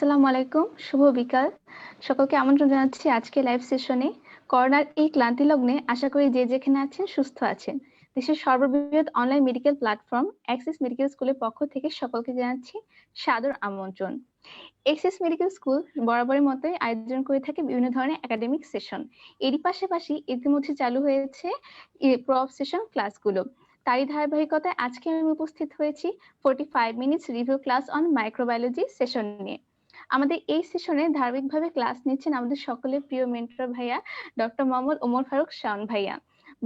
আসসালামু আলাইকুম, শুভ বিকাল। সকলকে আমন্ত্রণ জানাচ্ছি আজকে লাইভ সেশনে। করোনার এই ক্লান্তি লগ্নে আশা করি যে যেখানে আছেন সুস্থ আছেন। দেশের সর্ববৃহৎ online medical platform access medical স্কুলের পক্ষ থেকে সকলকে জানাচ্ছি সাদর আমন্ত্রণ। এক্সেস মেডিকেল স্কুল বরাবরের মতোই আয়োজন করে থাকে বিভিন্ন ধরনের একাডেমিক সেশন। এরই পাশাপাশি ইতিমধ্যে চালু হয়েছে প্রো সেশন ক্লাসগুলো। তারই ধারাবাহিকতায় আজকে আমি উপস্থিত হয়েছি 45 minutes review class on microbiology session নিয়ে। আমাদের এই সেশনে ধারাবাহিকভাবে ক্লাস নিচ্ছেন আমাদের সকলের প্রিয় মেন্টর ভাইয়া ডক্টর মোহাম্মদ ওমর ফারুক শাওন ভাইয়া।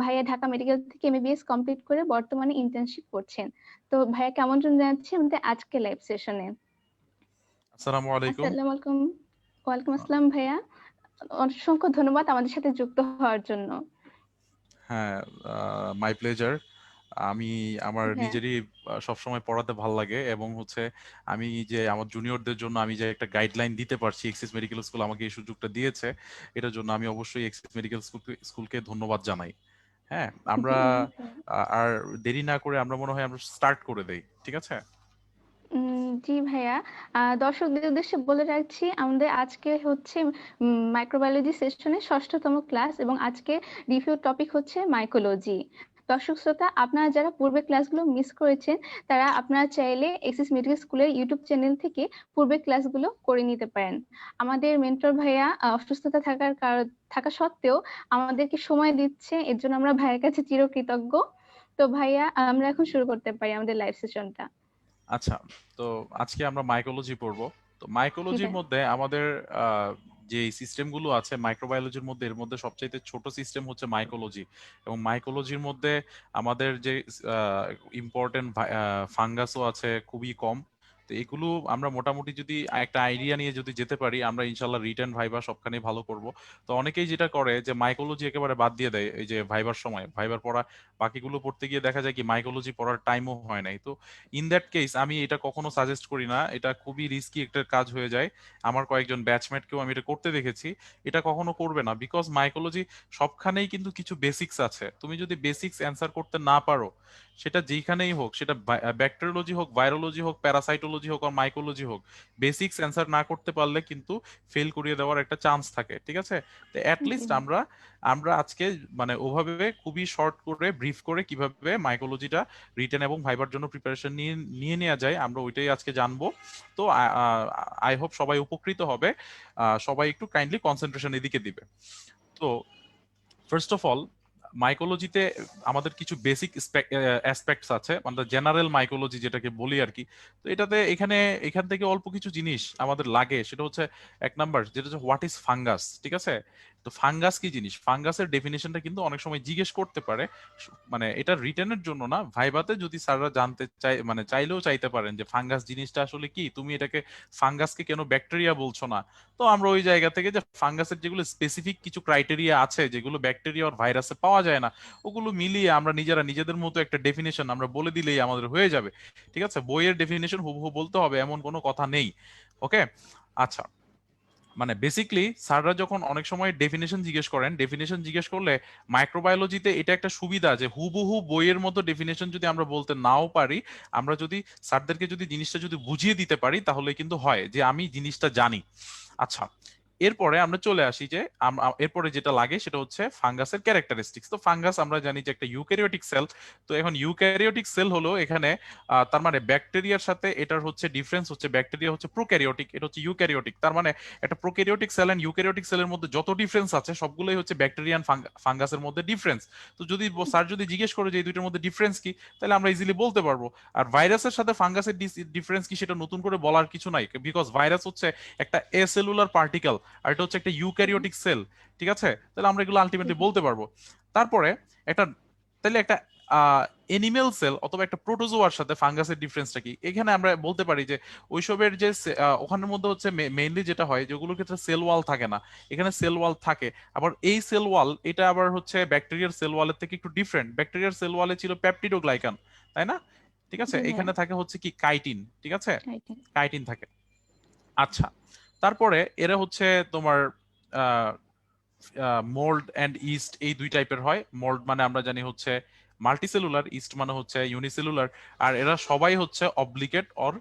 ভাইয়া ঢাকা মেডিকেল থেকে এমবিবিএস কমপ্লিট করে বর্তমানে ইন্টার্নশিপ করছেন। তো ভাইয়াকে আমন্ত্রণ জানাচ্ছি আমাদের আজকে লাইভ সেশনে। আসসালামু আলাইকুম। আসসালামু আলাইকুম। ওয়ালাইকুম আসসালাম ভাইয়া। অসংখ্য ধন্যবাদ আমাদের সাথে যুক্ত হওয়ার জন্য। হ্যাঁ, মাই প্লেজার। আমি আমার হ্যাঁ, নিজেরই সবসময় পড়াতে ভাল লাগে এবং আমি যে আমার জুনিয়রদের জন্য আমি যে একটা গাইডলাইন দিতে পারছি, এক্সিস মেডিকেল স্কুল আমাকে এই সুযোগটা দিয়েছে। এটার জন্য আমি অবশ্যই এক্সিস মেডিকেল স্কুলকে ধন্যবাদ জানাই। হ্যাঁ, আমরা জি ভাইয়া। আর দেরি না করে আমরা মনে হয় আমরা স্টার্ট করে দেই। ঠিক আছে? জি ভাইয়া। দর্শকদের উদ্দেশ্যে বলে রাখছি আমাদের আজকে হচ্ছে মাইক্রোবায়োলজি সেশনের ৬ষ্ঠতম ক্লাস এবং আজকে রিভিউ টপিক হচ্ছে মাইকোলজি। দর্শক শ্রোতা, আপনারা যারা পূর্বের ক্লাসগুলো মিস করেছেন তারা আপনারা চাইলে এক্সিস মেডিকেল স্কুলের ইউটিউব চ্যানেল থেকে পূর্বের ক্লাসগুলো করে নিতে পারেন। আমাদের মেন্টর ভাইয়া অসুস্থতা থাকা সত্ত্বেও আমাদেরকে সময় দিচ্ছে, এর জন্য আমরা ভাইয়ের কাছে চিরকৃতজ্ঞ। তো ভাইয়া, আমরা এখন শুরু করতে পারি আমাদের লাইভ সেশনটা। আচ্ছা, তো আজকে আমরা মাইকোলজি পড়বো। তো জি মাইকোলজির ভাইয়া। মধ্যে আমাদের আহ, যে সিস্টেমগুলো আছে মাইক্রোবায়োলজির মধ্যে, এর মধ্যে সবচাইতে ছোট সিস্টেম হচ্ছে মাইকোলজি। এবং মাইকোলজির মধ্যে আমাদের যে ইম্পর্টেন্ট ফাঙ্গাসও আছে খুবই কম। তো এগুলো আমরা মোটামুটি যদি একটা আইডিয়া নিয়ে যদি যেতে পারি, আমরা ইনশাল্লাহ রিটেন ভাইবা সবখানে ভালো করব। তো অনেকেই যেটা করে যে মাইকোলজি একেবারে বাদ দিয়ে দেয় এই যে ভাইবার সময়, ভাইবার পড়া বাকিগুলো পড়তে গিয়ে দেখা যায় কি মাইকোলজি পড়ার টাইমও হয় নাই। তো ইন দ্যাট কেস আমি এটা কখনো সাজেস্ট করি না, এটা খুবই রিস্কি একটা কাজ হয়ে যায়। আমার কয়েকজন ব্যাচমেটকেও আমি এটা করতে দেখেছি। এটা কখনো করবে না, বিকজ মাইকোলজি সবখানেই কিন্তু কিছু বেসিক্স আছে। তুমি যদি বেসিক্স অ্যান্সার করতে না পারো, সেটা যেখানেই হোক, সেটা ব্যাকটেরিওলজি হোক, ভাইরোলজি হোক, প্যারাসাইটোলজি হোক আর মাইকোলজি হোক, বেসিক্স অ্যান্সার না করতে পারলে কিন্তু ফেল করিয়ে দেওয়ার একটা চান্স থাকে। ঠিক আছে? তো জি অ্যাটলিস্ট ভাই। আমরা আমরা আজকে মানে ওভাবে খুবই শর্ট করে ব্রিফ করে কিভাবে মাইকোলজিটা রিটেন এবং ভাইবার জন্য প্রিপারেশন নিয়ে নিয়ে নেওয়া যায় আমরা ওইটাই আজকে জানবো। তো আই হোপ সবাই উপকৃত হবে। সবাই একটু কাইন্ডলি কনসেন্ট্রেশন এদিকে দিবে। তো ফার্স্ট অফ অল, মাইকোলজিতে আমাদের কিছু বেসিক অ্যাসপেক্টস আছে, মানে জেনারেল মাইকোলজি যেটাকে বলি আর কি। তো এখান থেকে অল্প কিছু জিনিস আমাদের লাগে, সেটা হচ্ছে এক নাম্বার যেটা হচ্ছে হোয়াট ইজ ফাঙ্গাস। ঠিক আছে? তো ফাঙ্গাস কি জিনিস, ফাঙ্গাসের ডেফিনেশনটা কিন্তু অনেক সময় জিজ্ঞেস করতে পারে। মানে এটা রিটেনের জন্য না, ভাইভাতে যদি স্যাররা জানতে চাই, মানে চাইলেও চাইতে পারেন যে ফাঙ্গাস জিনিসটা আসলে কি, তুমি এটাকে ফাঙ্গাসকে কেন ব্যাকটেরিয়া বলছো না। তো আমরা ওই জায়গা থেকে যে ফাঙ্গাসের যেগুলো স্পেসিফিক কিছু ক্রাইটেরিয়া আছে যেগুলো ব্যাকটেরিয়া আর ভাইরাসে পাওয়া যায় না, ওগুলো মিলিয়ে আমরা নিজেদের মতো একটা ডেফিনেশন আমরা বলে দিলেই আমাদের হয়ে যাবে। ঠিক আছে? বইয়ের ডেফিনেশন হুবহু বলতে হবে এমন কোনো কথা নেই। ওকে? আচ্ছা, মানে বেসিকলি স্যাররা যখন অনেক সময় ডেফিনেশন জিজ্ঞেস করেন, ডেফিনেশন জিজ্ঞেস করলে মাইক্রোবায়োলজিতে এটা একটা সুবিধা যে হুবহু বইয়ের মতো ডেফিনেশন যদি আমরা বলতে নাও পারি, আমরা যদি স্যারদেরকে যদি জিনিসটা যদি বুঝিয়ে দিতে পারি, তাহলে কিন্তু হয় যে আমি জিনিসটা জানি। আচ্ছা, এরপরে আমরা চলে আসি যে এরপরে যেটা লাগে সেটা হচ্ছে ফাঙ্গাসের ক্যারেক্টারিস্টিক্স। তো ফাঙ্গাস আমরা জানি যে একটা ইউক্যারিওটিক সেল। তো এখন ইউক্যারিওটিক সেল হলো এখানে তার মানে ব্যাকটেরিয়ার সাথে এটার হচ্ছে ডিফারেন্স হচ্ছে, ব্যাকটেরিয়া হচ্ছে প্রোক্যারিওটিক, এটা হচ্ছে ইউক্যারিওটিক। তার মানে একটা প্রোক্যারিওটিক সেল এন্ড ইউক্যারিওটিক সেলের মধ্যে যত ডিফারেন্স আছে সবগুলোই হচ্ছে ব্যাকটেরিয়ান ফাঙ্গাসের মধ্যে ডিফারেন্স। তো যদি স্যার যদি জিজ্ঞেস করে যে এই দুইটার মধ্যে ডিফারেন্স কি, তাহলে আমরা ইজিলি বলতে পারবো। আর ভাইরাসের সাথে ফাঙ্গাসের ডিফারেন্স কি সেটা নতুন করে বলার কিছু নাই, বিকজ ভাইরাস হচ্ছে একটা এসেলুলার পার্টিকেল, আর এটা হচ্ছে একটা ইউক্যারিওটিক সেল। ঠিক আছে? তাহলে আমরা এগুলো জি আলটিমেটলি ভাই। বলতে পারবো। তারপরে একটা তাহলে একটা এনিমেল সেল অথবা একটা প্রোটোজোয়ার সাথে ফাঙ্গাসের ডিফারেন্সটা কি, এখানে আমরা বলতে পারি যে ওইসবের যে ওখানের মধ্যে হচ্ছে মেইনলি যেটা হয় যেগুলোর ক্ষেত্রে সেল ওয়াল থাকে না, এখানে সেল ওয়াল থাকে। আবার এই সেল ওয়াল এটা আবার হচ্ছে ব্যাকটেরিয়ার সেল ওয়ালের থেকে একটু ডিফারেন্ট। ব্যাকটেরিয়ার সেল ওয়ালে ছিল পেপটিডোগ্লাইকান, তাই না? ঠিক আছে? জি ভাইয়া। এখানে থাকে হচ্ছে কি কাইটিন। ঠিক আছে? রাইট। কাইটিন থাকে। আচ্ছা, তারপরে এরা হচ্ছে তোমার মোল্ড অ্যান্ড ইস্ট এই দুই টাইপের হয়। মোল্ড মানে আমরা জানি হচ্ছে মাল্টিসেলুলার, ইস্ট মানে হচ্ছে ইউনিসেলুলার। আর এরা সবাই হচ্ছে obligate or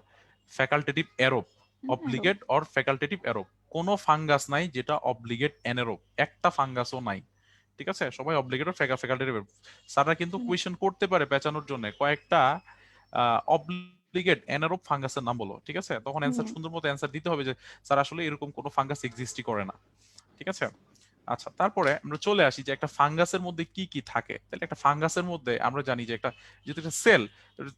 facultative aerobe. Obligate or facultative aerobe. কোনো ফাঙ্গাস নাই যেটা অব্লিগেট অ্যানারোব, একটা ফাঙ্গাসও নাই। ঠিক আছে, সবাই অব্লিগেট অর ফ্যাকাল্টেটিভ। স্যাররা কিন্তু কোয়েশ্চেন করতে পারে পেঁচানোর জন্য কয়েকটা অব্লিগেট অ্যানারোব ফাঙ্গাসের নাম বলো, ঠিক আছে, তখন অ্যান্সার সুন্দর মতো অ্যান্সার দিতে হবে যে স্যার আসলে এরকম কোনো ফাঙ্গাস এক্সিস্টই করে না। ঠিক আছে, আচ্ছা তারপরে আমরা চলে আসি যে একটা ফাঙ্গাসের মধ্যে কি কি থাকে। তাহলে একটা ফাঙ্গাসের মধ্যে আমরা জানি যে একটা যেহেতু একটা সেল,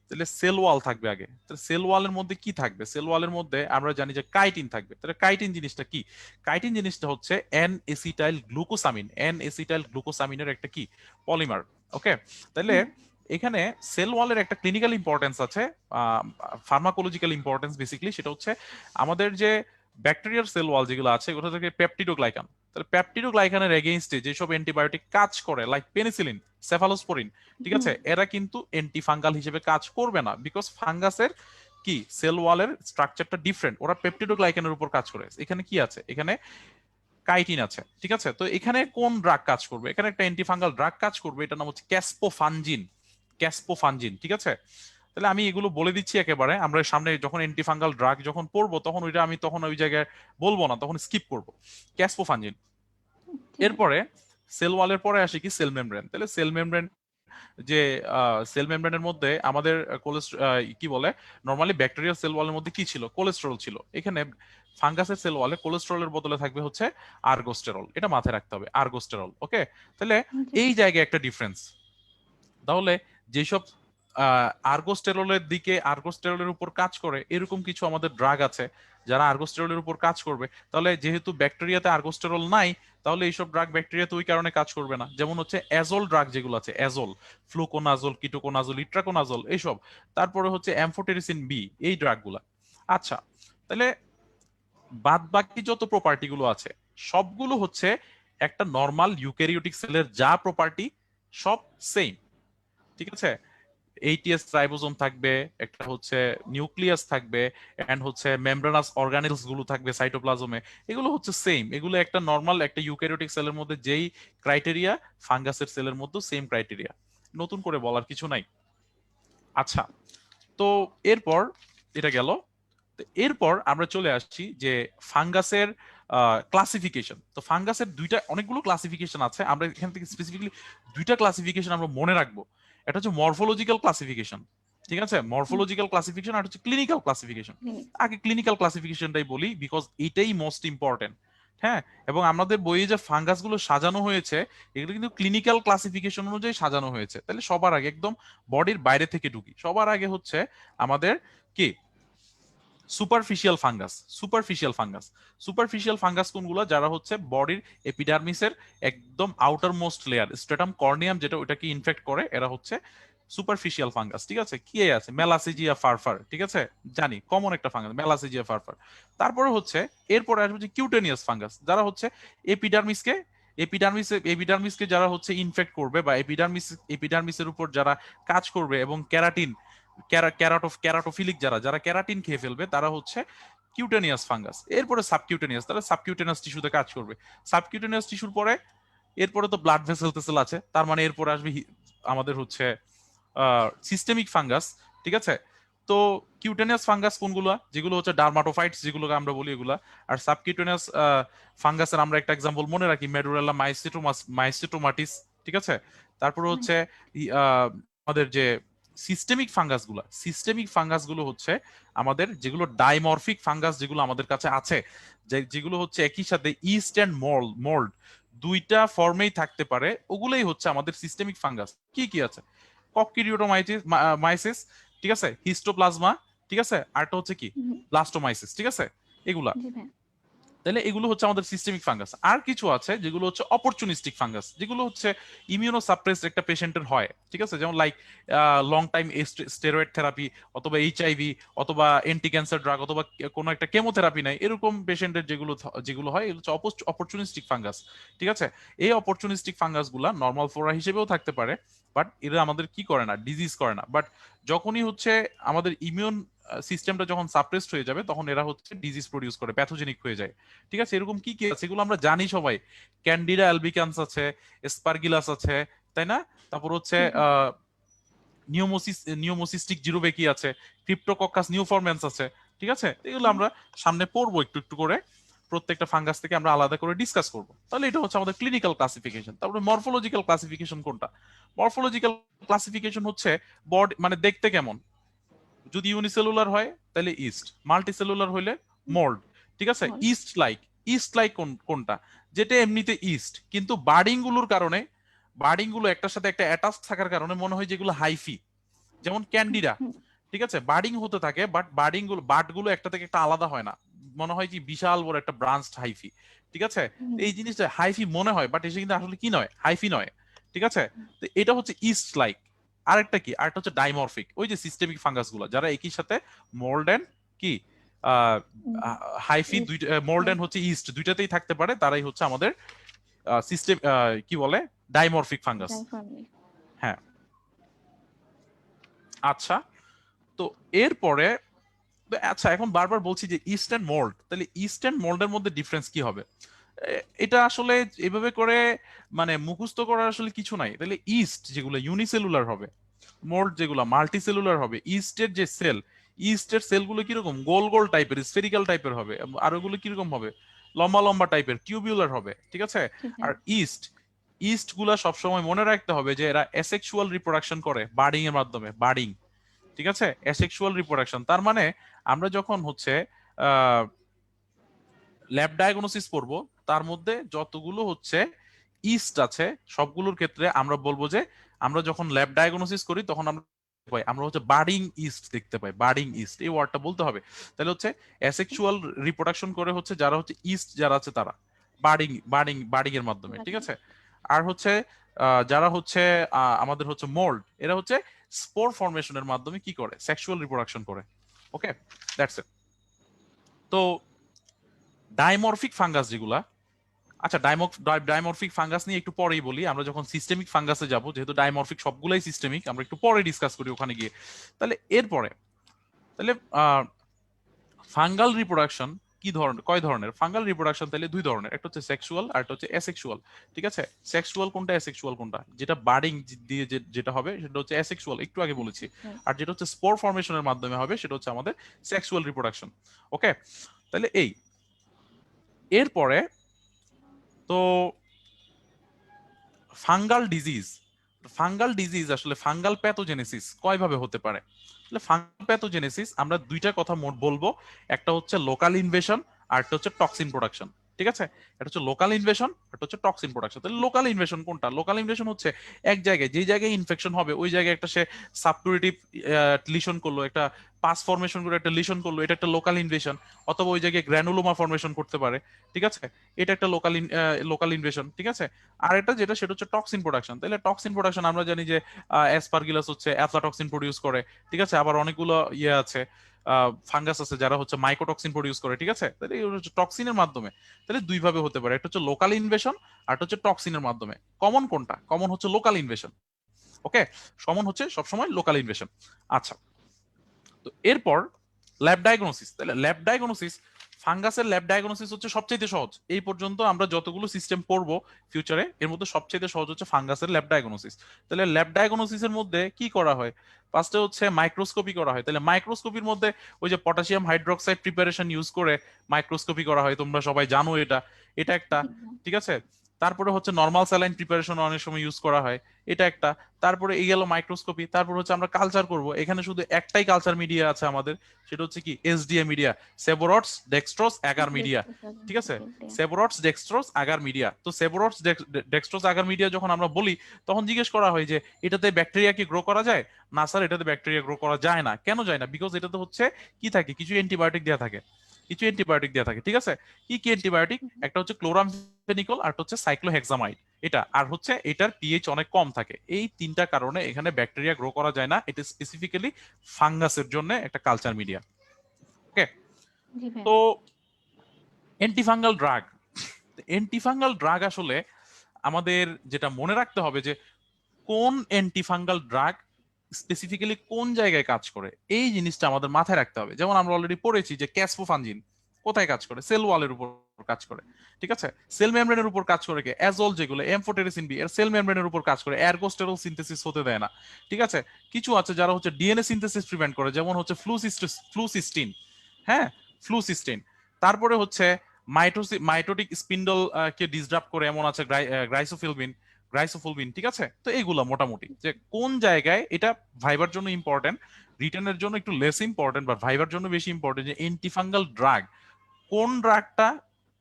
তাহলে সেল ওয়াল থাকবে আগে। তাহলে সেল ওয়ালের মধ্যে কি থাকবে? সেল ওয়ালের মধ্যে আমরা জানি যে কাইটিন থাকবে। তাহলে কাইটিন জিনিসটা কি? কাইটিন জিনিসটা হচ্ছে N acetyl glucosamine. N acetyl গ্লুকোসামিনের একটা কি পলিমার। ওকে, তাহলে এখানে সেল ওয়ালের একটা ক্লিনিক্যাল ইম্পর্টেন্স আছে, ফার্মাকোলজিক্যাল ইম্পর্টেন্স বেসিক্যালি। সেটা হচ্ছে আমাদের যে ব্যাকটেরিয়ার সেল ওয়াল যেগুলো আছে ওটা থেকে পেপটিডোগ্লাইকান। তাহলে পেপটিডোগ্লাইকানের এগেইনস্টে যেসব অ্যান্টিবায়োটিক কাজ করে লাইক পেনিসিলিন, সেফালোস্পোরিন, ঠিক আছে, এরা কিন্তু অ্যান্টিফাঙ্গাল হিসেবে কাজ করবে না, বিকজ ফাঙ্গাসের কি সেল ওয়ালের স্ট্রাকচারটা ডিফারেন্ট, ওরা পেপটিডোগ্লাইকানের উপর কাজ করে। এখানে কি আছে? এখানে কাইটিন আছে। ঠিক আছে, তো এখানে কোন ড্রাগ কাজ করবে? এখানে একটা অ্যান্টিফাঙ্গাল ড্রাগ কাজ করবে, এটার নাম হচ্ছে ক্যাসপোফানজিন। ক্যাসপোফানজিন, ঠিক আছে। তাহলে আমি এগুলো বলে দিচ্ছি একেবারে, আমরা সামনে যখন অ্যান্টিফাঙ্গাল ড্রাগ যখন পড়বো তখন ওইটা আমি তখন ওই জায়গায় বলবো না, তখন স্কিপ করবো। ক্যাসপোফানজিন। এরপরে সেল ওয়ালের পরে আসে কি সেল মেমব্রেন। তাহলে সেল মেমব্রেন যে সেল মেমব্রেনের মধ্যে আমাদের কি বলে নরমালি ব্যাকটেরিয়াল সেল ওয়ালের মধ্যে কি ছিল? কোলেস্টেরল ছিল। এখানে ফাঙ্গাসের সেল ওয়ালে কোলেস্টেরলের বদলে থাকবে হচ্ছে আর্গোস্টেরল। এটা মাথায় রাখতে হবে, আর্গোস্টেরল। ওকে, তাহলে এই জায়গায় একটা ডিফারেন্স। তাহলে যেসব আর্গোস্টেরলের দিকে আর্গোস্টেরলের উপর কাজ করে এরকম কিছু আমাদের ড্রাগ আছে যারা আর্গোস্টেরলের উপর কাজ করবে। তাহলে যেহেতু ব্যাকটেরিয়াতে আর্গোস্টেরল নাই, তাহলে এইসব ড্রাগ ব্যাকটেরিয়াতে ওই কারণে কাজ করবে না। যেমন হচ্ছে অ্যাজোল ড্রাগ যেগুলো আছে, অ্যাজোল, ফ্লুকোনাজোল, কিটোকোনাজোল, ইট্রাকোনাজোল, এইসব। তারপরে হচ্ছে অ্যামফোটেরিসিন বি, এই ড্রাগগুলা। আচ্ছা, তাহলে বাদ বাকি যত প্রপার্টি গুলো আছে সবগুলো হচ্ছে একটা নর্মাল ইউক্যারিওটিক সেলের যা প্রপার্টি সব সেম। ঠিক আছে, এইটিএস রাইবোজোম থাকবে, একটা হচ্ছে নিউক্লিয়াস থাকবে, এন্ড হচ্ছে মেমব্রেনাস অর্গানেলস গুলো থাকবে সাইটোপ্লাজমে। এগুলো হচ্ছে সেম। এগুলো একটা নর্মাল একটা ইউক্যারিওটিক সেলের মধ্যে যেই ক্রাইটেরিয়া, ফাঙ্গাসের সেলের মধ্যে সেম ক্রাইটেরিয়া, নতুন করে বলার কিছু নাই। আচ্ছা, তো এরপর এটা গেল। এরপর আমরা চলে আসছি যে ফাঙ্গাসের ক্লাসিফিকেশন। তো ফাঙ্গাসের অনেকগুলো ক্লাসিফিকেশন আছে, আমরা এখান থেকে স্পেসিফিকলি দুইটা ক্লাসিফিকেশন আমরা মনে রাখবো। এটা হচ্ছে মরফোলজিক্যাল ক্লাসিফিকেশন, ঠিক আছে, মরফোলজিক্যাল ক্লাসিফিকেশন, আর হচ্ছে ক্লিনিক্যাল ক্লাসিফিকেশন। আগে ক্লিনিক্যাল ক্লাসিফিকেশনটাই বলি, বিকজ এটাই মোস্ট ইম্পর্টেন্ট। হ্যাঁ, এবং আমাদের বইয়ে যে ফাঙ্গাস গুলো সাজানো হয়েছে এগুলো কিন্তু ক্লিনিক্যাল ক্লাসিফিকেশন অনুযায়ী সাজানো হয়েছে। তাহলে সবার আগে একদম বডির বাইরে থেকে ঢুকি, সবার আগে হচ্ছে আমাদের কি superficial fungus. Superficial fungus, superficial fungus কোনগুলো? যারা হচ্ছে বডির এপিডার্মিসের একদম আউটার মোস্ট লেয়ার, স্ট্রেটাম কর্নিয়াম যেটা, ওটাকে ইনফেক্ট করে, এরা হচ্ছে সুপারফিশিয়াল ফাঙ্গাস। ঠিক আছে, কি আছে? মেলাসিজিয়া ফারফার, ঠিক আছে, জানি কমন একটা ফাঙ্গাস মেলাসিজিয়া ফারফার। তারপরে হচ্ছে এরপরে আসবে যে কিউটেনিয়াস ফাঙ্গাস, যারা হচ্ছে এপিডার্মিসকে এপিডার্মিসকে যারা হচ্ছে ইনফেক্ট করবে বা এপিডার্মিসের উপর যারা কাজ করবে, এবং ক্যারাটিন ক্যারাটোফিলিক যারা যারা ক্যারাটিন খেয়ে ফেলবে তারা হচ্ছে কিউটেনিয়াস ফাঙ্গাস। এরপরে সাবকিউটেনিয়াস, তারা সাবকিউটেনিয়াস টিস্যুতে কাজ করবে। সাবকিউটেনিয়াস টিস্যুর পরে এরপরে তো ব্লাড ভেসেল টেসেল আছে, তার মানে এরপরে আসবে আমাদের হচ্ছে সিস্টেমিক ফাঙ্গাস। ঠিক আছে, তো কিউটেনিয়াস ফাঙ্গাস কোনগুলো? যেগুলো হচ্ছে ডার্মাটোফাইটস যেগুলোকে আমরা বলি এগুলা। আর সাবকিউটেনিয়াস ফাঙ্গাসের আমরা একটা এক্সাম্পল মনে রাখি, মেডুরেলা মাইসিটোমাটিস। ঠিক আছে, তারপরে হচ্ছে আমাদের যে সিস্টেমিক ফাঙ্গাস গুলো হচ্ছে আমাদের যেগুলো ডাইমরফিক ফাঙ্গাস যেগুলো আমাদের কাছে আছে, যেগুলো হচ্ছে একই সাথে ইস্ট এন্ড মোল্ড দুইটা ফর্মেই থাকতে পারে, ওগুলোই হচ্ছে আমাদের সিস্টেমিক ফাঙ্গাস। কি কি আছে? মাইসিস, ঠিক আছে, হিস্টোপ্লাজমা, ঠিক আছে, আরটা হচ্ছে কি ব্লাস্টোমাইসিস। ঠিক আছে, এগুলা। তাহলে এগুলো হচ্ছে আমাদের সিস্টেমিক ফাঙ্গাস। আর কিছু আছে যেগুলো হচ্ছে অপরচুনিস্টিক ফাঙ্গাস, যেগুলো হচ্ছে ইমিউনো সাপ্রেসড একটা পেশেন্টের হয়। ঠিক আছে, যেমন like long time steroid therapy, অথবা এইচআইভি, অথবা এন্টি ক্যান্সার ড্রাগ, অথবা কোনো একটা কেমোথেরাপি নাই, এরকম পেশেন্টের যেগুলো হয় এগুলো হচ্ছে অপরচুনিস্টিক ফাঙ্গাস। ঠিক আছে, এই অপরচুনিস্টিক ফাঙ্গাস গুলা নর্মাল ফ্লোরা হিসেবেও থাকতে পারে, বাট এরা আমাদের কি করে না, ডিজিজ করে না। বাট যখনই হচ্ছে আমাদের ইমিউন সিস্টেমটা যখন সাপ্রেসড হয়ে যাবে তখন এরা হচ্ছে ডিজিজ প্রডিউস করে, প্যাথোজেনিক হয়ে যায়। ঠিক আছে, এরকম কি কি আছে এগুলো আমরা জানি সবাই। ক্যান্ডিডা অ্যালবিকান্স আছে, স্পারগিলাস আছে, তাই না? তারপর হচ্ছে নিউমোসিস্টিক জিরোবেকি আছে, ক্রিপ্টোকক্কাস নিউফরম্যান্স আছে, ঠিক আছে, এগুলো আমরা সামনে পড়বো একটু একটু করে, প্রত্যেকটা ফাঙ্গাস থেকে আমরা আলাদা করে ডিসকাস করব। তাহলে এটা হচ্ছে আমাদের ক্লিনিক্যাল ক্লাসিফিকেশন। তারপরে মরফোলজিক্যাল ক্লাসিফিকেশন কোনটা? মরফোলজিক্যাল ক্লাসিফিকেশন হচ্ছে বডি মানে দেখতে কেমন। যদি ইউনিসেলুলার হয় তাহলে ইস্ট, মাল্টিসেলুলার হইলে মোল্ড। ঠিক আছে, ইস্ট লাইক, ইস্ট লাইক কোনটা? যেটা এমনিতে ইস্ট কিন্তু বার্ডিং গুলোর কারণে, বার্ডিং গুলো একটার সাথে একটা অ্যাটাচ থাকার কারণে মনে হয় যেগুলো হাইফি, যেমন ক্যান্ডিডা। ঠিক আছে, বার্ডিং হতে থাকে বাট বার্ডিং গুলো, বার্ড গুলো একটা থেকে একটা আলাদা হয় না, মনে হয় যে বিশাল বড় একটা ব্রাঞ্চড হাইফি। ঠিক আছে, এই জিনিসটা হাইফি মনে হয় বাট এসে কিন্তু আসলে কি নয়, হাইফি নয়। ঠিক আছে, তো এটা হচ্ছে ইস্ট লাইক। আরেকটা কি, আরেকটা হচ্ছে ডাইমরফিক, ওই যে সিস্টেমিক ফাঙ্গাস গুলো যারা একই সাথে মোল্ড এন্ড কি হাইফি, দুইটা মোল্ড এন্ড হচ্ছে ইস্ট দুইটাতেই থাকতে পারে, তারাই হচ্ছে আমাদের সিস্টেম কি বলে ডাইমরফিক ফাঙ্গাস। হ্যাঁ, আচ্ছা, তো এরপরে আচ্ছা এখন বারবার বলছি যে ইস্ট এন্ড মোল্ড, তাহলে ইস্ট এন্ড মোল্ডের মধ্যে ডিফারেন্স কি হবে? এটা আসলে এভাবে করে মানে মুখস্থ করার আসলে কিছু নাই। তাহলে ইস্ট যেগুলো ইউনিসেলুলার হবে, মোল্ড যেগুলো মাল্টিসেলুলার হবে, ইস্টের যে সেল, ইস্টের সেলগুলো কিরকম গোল গোল টাইপের স্ফেরিক্যাল টাইপের হবে, আর ওগুলো কিরকম হবে লম্বা লম্বা টাইপের টিউবিউলার হবে। ঠিক আছে, আর ইস্ট, ইস্ট গুলা সবসময় মনে রাখতে হবে যে এরা অ্যাসেক্সুয়াল রিপ্রোডাকশন করে বার্ডিং এর মাধ্যমে, বার্ডিং। ঠিক আছে, অ্যাসেক্সুয়াল রিপ্রোডাকশন, তার মানে আমরা যখন হচ্ছে ল্যাব ডায়াগনোসিস করব তার মধ্যে যতগুলো হচ্ছে ইস্ট আছে সবগুলোর ক্ষেত্রে আমরা বলবো যে আমরা যখন ল্যাব ডায়াগনোসিস করি তখন আমরা আমরা হচ্ছে বার্ডিং ইস্ট দেখতে পাই, বার্ডিং ইস্ট এই ওয়ার্ডটা বলতে হবে। তাহলে হচ্ছে অ্যাসেক্সুয়াল রিপ্রোডাকশন করে হচ্ছে যারা হচ্ছে ইস্ট যারা আছে তারা বার্ডিং, বার্ডিং এর মাধ্যমে। ঠিক আছে, আর হচ্ছে যারা হচ্ছে আমাদের হচ্ছে মোল্ড, এরা হচ্ছে স্পোর ফরমেশনের মাধ্যমে কি করে সেক্সুয়াল রিপ্রোডাকশন করে। ওকে, দ্যাটস ইট। তো ডাইমরফিক ফাঙ্গাস যেগুলা, আচ্ছা ডাইমরফিক ফাঙ্গাস নিয়ে একটু পরেই বলি, আমরা যখন সিস্টেমিক ফাঙ্গাসে যাব, যেহেতু ডাইমরফিক সবগুলাই সিস্টেমিক, আমরা একটু পরে ডিসকাস করি ওখানে গিয়ে। তাহলে এরপরে তাহলে ফাঙ্গাল রিপ্রোডাকশন কি ধরনের, কয় ধরনের ফাঙ্গাল রিপ্রোডাকশন? তাহলে দুই ধরনের, একটা হচ্ছে সেক্সুয়াল আর একটা হচ্ছে অ্যাসেক্সুয়াল। ঠিক আছে, সেক্সুয়াল কোনটা, অ্যাসেক্সুয়াল কোনটা? যেটা বার্ডিং দিয়ে যেটা হবে সেটা হচ্ছে অ্যাসেক্সুয়াল, একটু আগে বলেছি। আর যেটা হচ্ছে স্পোর ফরমেশনের মাধ্যমে হবে সেটা হচ্ছে আমাদের সেক্সুয়াল রিপ্রোডাকশন। ওকে, তাহলে এই এরপরে তো ফাঙ্গাল ডিজিজ, ফাঙ্গাল ডিজিজ আসলে ফাঙ্গাল প্যাথোজেনেসিস কয় ভাবে হতে পারে? তাহলে ফাঙ্গাল প্যাথোজেনেসিস আমরা দুইটা কথা বলবো, একটা হচ্ছে লোকাল ইনভেশন আর একটা হচ্ছে টক্সিন প্রোডাকশন। ঠিক আছে, এটা হচ্ছে লোকাল ইনভেশন, এটা হচ্ছে টক্সিন প্রোডাকশন। তাহলে লোকাল ইনভেশন কোনটা? লোকাল ইনভেশন হচ্ছে এক জায়গায়, যে জায়গায় ইনফেকশন হবে ওই জায়গায় একটা সে সাবটুরেটিভ লিশন করলো, একটা পাস ফরমেশন করে একটা লিশন করলো, এটা একটা লোকাল ইনভেশন। অথবা ওই জায়গায় গ্র্যানুলোমা ফরমেশন করতে পারে। ঠিক আছে, এটা একটা লোকাল ইনভেশন। ঠিক আছে, আর একটা যেটা সেটা হচ্ছে টক্সিন প্রোডাকশন। তাহলে টক্সিন প্রোডাকশন আমরা জানি যে অ্যাসপারগিলাস হচ্ছে অ্যাফলাটক্সিন প্রডিউস করে। ঠিক আছে, আবার অনেকগুলো ইয়ে আছে ফাঙ্গাস আছে যারা হচ্ছে মাইকোটক্সিন প্রডিউস করে। ঠিক আছে, তাহলে এই হচ্ছে টক্সিনের মাধ্যমে। তাহলে দুই ভাবে হতে পারে, একটা হচ্ছে লোকাল ইনভেশন আর একটা হচ্ছে টক্সিনের মাধ্যমে। কমন কোনটা? কমন হচ্ছে লোকাল ইনভেশন। ওকে, কমন হচ্ছে সবসময় লোকাল ইনভেশন। আচ্ছা, তো এরপর ল্যাব ডায়াগনোসিস। তাহলে ল্যাব ডায়াগনোসিস, ফাঙ্গাসের ল্যাব ডায়াগনোসিস হচ্ছে সবচেয়ে সহজ। এই পর্যন্ত আমরা যতগুলো সিস্টেম পড়বো ফিউচারে এর মধ্যে সবচেয়ে সহজ হচ্ছে ফাঙ্গাসের ল্যাব ডায়াগনোসিস। তাহলে ল্যাব ডায়াগনোসিসের মধ্যে কি করা হয়? ফার্স্টে হচ্ছে মাইক্রোস্কোপি করা হয়। তাহলে মাইক্রোস্কোপির মধ্যে ওই যে পটাশিয়াম হাইড্রোক্সাইড প্রিপারেশন ইউজ করে মাইক্রোস্কোপি করা হয়, তোমরা সবাই জানো এটা, এটা একটা। ঠিক আছে, তারপরে হচ্ছে নর্মাল স্যালাইন প্রিপারেশন অনেক সময় ইউজ করা হয়, এটা একটা। তারপরে এই গেল মাইক্রোস্কোপি। তারপর হচ্ছে আমরা কালচার করব, এখানে শুধু একটাই কালচার মিডিয়া আছে আমাদের, সেটা হচ্ছে কি SDA media, Sabouraud's dextrose agar media. ঠিক আছে, সেবোরটস ডেক্সট্রোস আগার মিডিয়া। তো সেবোরটস ডেক্সট্রোস আগার মিডিয়া যখন আমরা বলি তখন জিজ্ঞেস করা হয় যে এটাতে ব্যাকটেরিয়া কি গ্রো করা যায়? না স্যার, এটাতে ব্যাকটেরিয়া গ্রো করা যায় না। কেন যায় না? বিকজ এটাতে হচ্ছে কি থাকে, কিছু অ্যান্টিবায়োটিক দেওয়া থাকে, কিছু অ্যান্টিবায়োটিক দেওয়া থাকে। ঠিক আছে, কি কি অ্যান্টিবায়োটিক? একটা হচ্ছে ক্লোরামফেনিকল আর হচ্ছে সাইক্লোহেক্সামাইড, এটা। আর হচ্ছে এটার পিএইচ অনেক কম থাকে। এই তিনটা কারণে এখানে ব্যাকটেরিয়া গ্রো করা যায় না। এটা স্পেসিফিক্যালি ফাঙ্গাসের জন্য একটা কালচার মিডিয়া। ওকে, তো অ্যান্টিফাঙ্গাল ড্রাগ, অ্যান্টিফাঙ্গাল ড্রাগ আসলে আমাদের যেটা মনে রাখতে হবে যে কোন অ্যান্টিফাঙ্গাল ড্রাগ স্পেসিফিক্যালি কোন জায়গায় কাজ করে, এই জিনিসটা আমাদের মাথায় রাখতে হবে। যেমন আমরা অলরেডি পড়েছি যে ক্যাসফোফানজিন কোথায় কাজ করে? সেল ওয়ালের উপর কাজ করে। ঠিক আছে, সেল মেমব্রেনের উপর কাজ করে কে? অ্যাজল যেগুলো এমফোটেরিসিন বি এর সেল মেমব্রেনের উপর কাজ করে, এরগোস্টেরল সিনথেসিস হতে দেয় না। ঠিক আছে, কিছু আছে যারা হচ্ছে ডিএনএ সিনথেসিস প্রিভেন্ট করে, যেমন হচ্ছে ফ্লুসিস্টিন। হ্যাঁ, ফ্লুসিস্টেইন। তারপরে হচ্ছে মাইটোটিক স্পিন্ডল কে ডিসরাপ্ট করে এমন আছে গ্রাইসোফুলবিন, ঠিক আছে। তো এইগুলা মোটামুটি যে কোন জায়গায় এটা ভাইবার জন্য ইম্পর্টেন্ট, রিটার্নের জন্য একটু লেস ইম্পর্টেন্ট, বা ভাইবার জন্য বেশি ইম্পর্টেন্ট, যে এন্টিফাঙ্গাল ড্রাগ কোন ড্রাগটা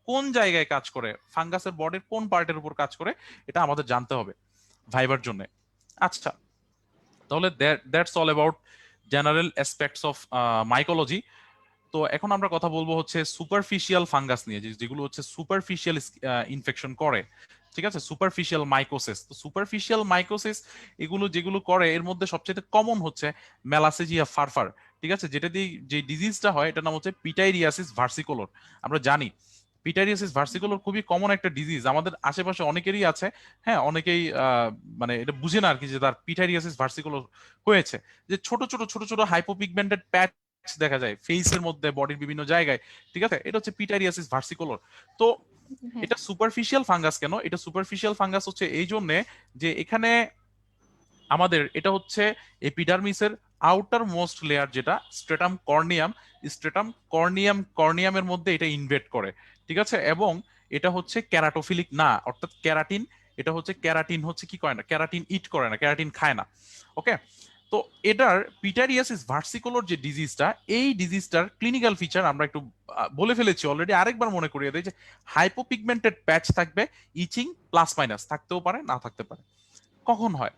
কোন জায়গায় কাজ করে, ফাঙ্গাসের বডির কোন পার্টের উপর কাজ করে, এটা আমাদের জানতে হবে ভাইবার জন্য। আচ্ছা, তাহলে that's all about general aspects of mycology. তো এখন আমরা কথা বলবো হচ্ছে সুপারফিশিয়াল ফাঙ্গাস নিয়ে, যেগুলো হচ্ছে সুপারফিশিয়াল ইনফেকশন করে, ঠিক আছে, সুপারফিশিয়াল মাইকোসিস। তো সুপারফিশিয়াল মাইকোসিস এগুলো যেগুলো করে, এর মধ্যে সবচেয়ে কমন হচ্ছে মেলাসেজিয়া ফারফার, ঠিক আছে, যেটা দিয়ে যে ডিজিজটা হয় এটার নাম হচ্ছে পিটাইরিয়াসিস ভার্সিকোলর। আমরা জানি পিটাইরিয়াসিস ভার্সিকোলর খুবই কমন একটা ডিজিজ, আমাদের আশেপাশে অনেকেরই আছে। হ্যাঁ, অনেকেই মানে এটা বুঝে না আর কি যে তার পিটাইরিয়াসিস ভার্সিকোলর হয়েছে। যে ছোট ছোট ছোট ছোট হাইপোপিগমেন্টেড প্যাচ দেখা যায় ফেসের মধ্যে, বডির বিভিন্ন জায়গায়, ঠিক আছে, এটা হচ্ছে পিটাইরিয়াসিস ভার্সিকোলর। তো হ্যাঁ। এটা সুপারফিশিয়াল ফাঙ্গাস কেন? এটা সুপারফিশিয়াল ফাঙ্গাস হচ্ছে এই জন্য যে এখানে আমাদের এটা হচ্ছে এপিডার্মিসের আউটার মোস্ট লেয়ার, যেটা স্ট্রেটাম কর্নিয়াম, কর্নিয়ামের মধ্যে এটা ইনভেট করে, ঠিক আছে। এবং এটা হচ্ছে ক্যারাটোফিলিক না, অর্থাৎ ক্যারাটিন, এটা হচ্ছে ক্যারাটিন হচ্ছে কি করে না, ক্যারাটিন ইট করে না, ক্যারাটিন খায় না। ওকে, তো এটার পিটারিয়াসিস ভার্সিকোলর যে ডিজিজটা, এই ডিজিজটার ক্লিনিক্যাল ফিচার আমরা একটু বলে ফেলেছি অলরেডি, আরেকবার মনে করিয়ে দেয় যে হাইপোপিগমেন্টেড প্যাচ থাকবে, ইচিং প্লাস মাইনাস থাকতেও পারে, না থাকতে পারে। কখন হয়?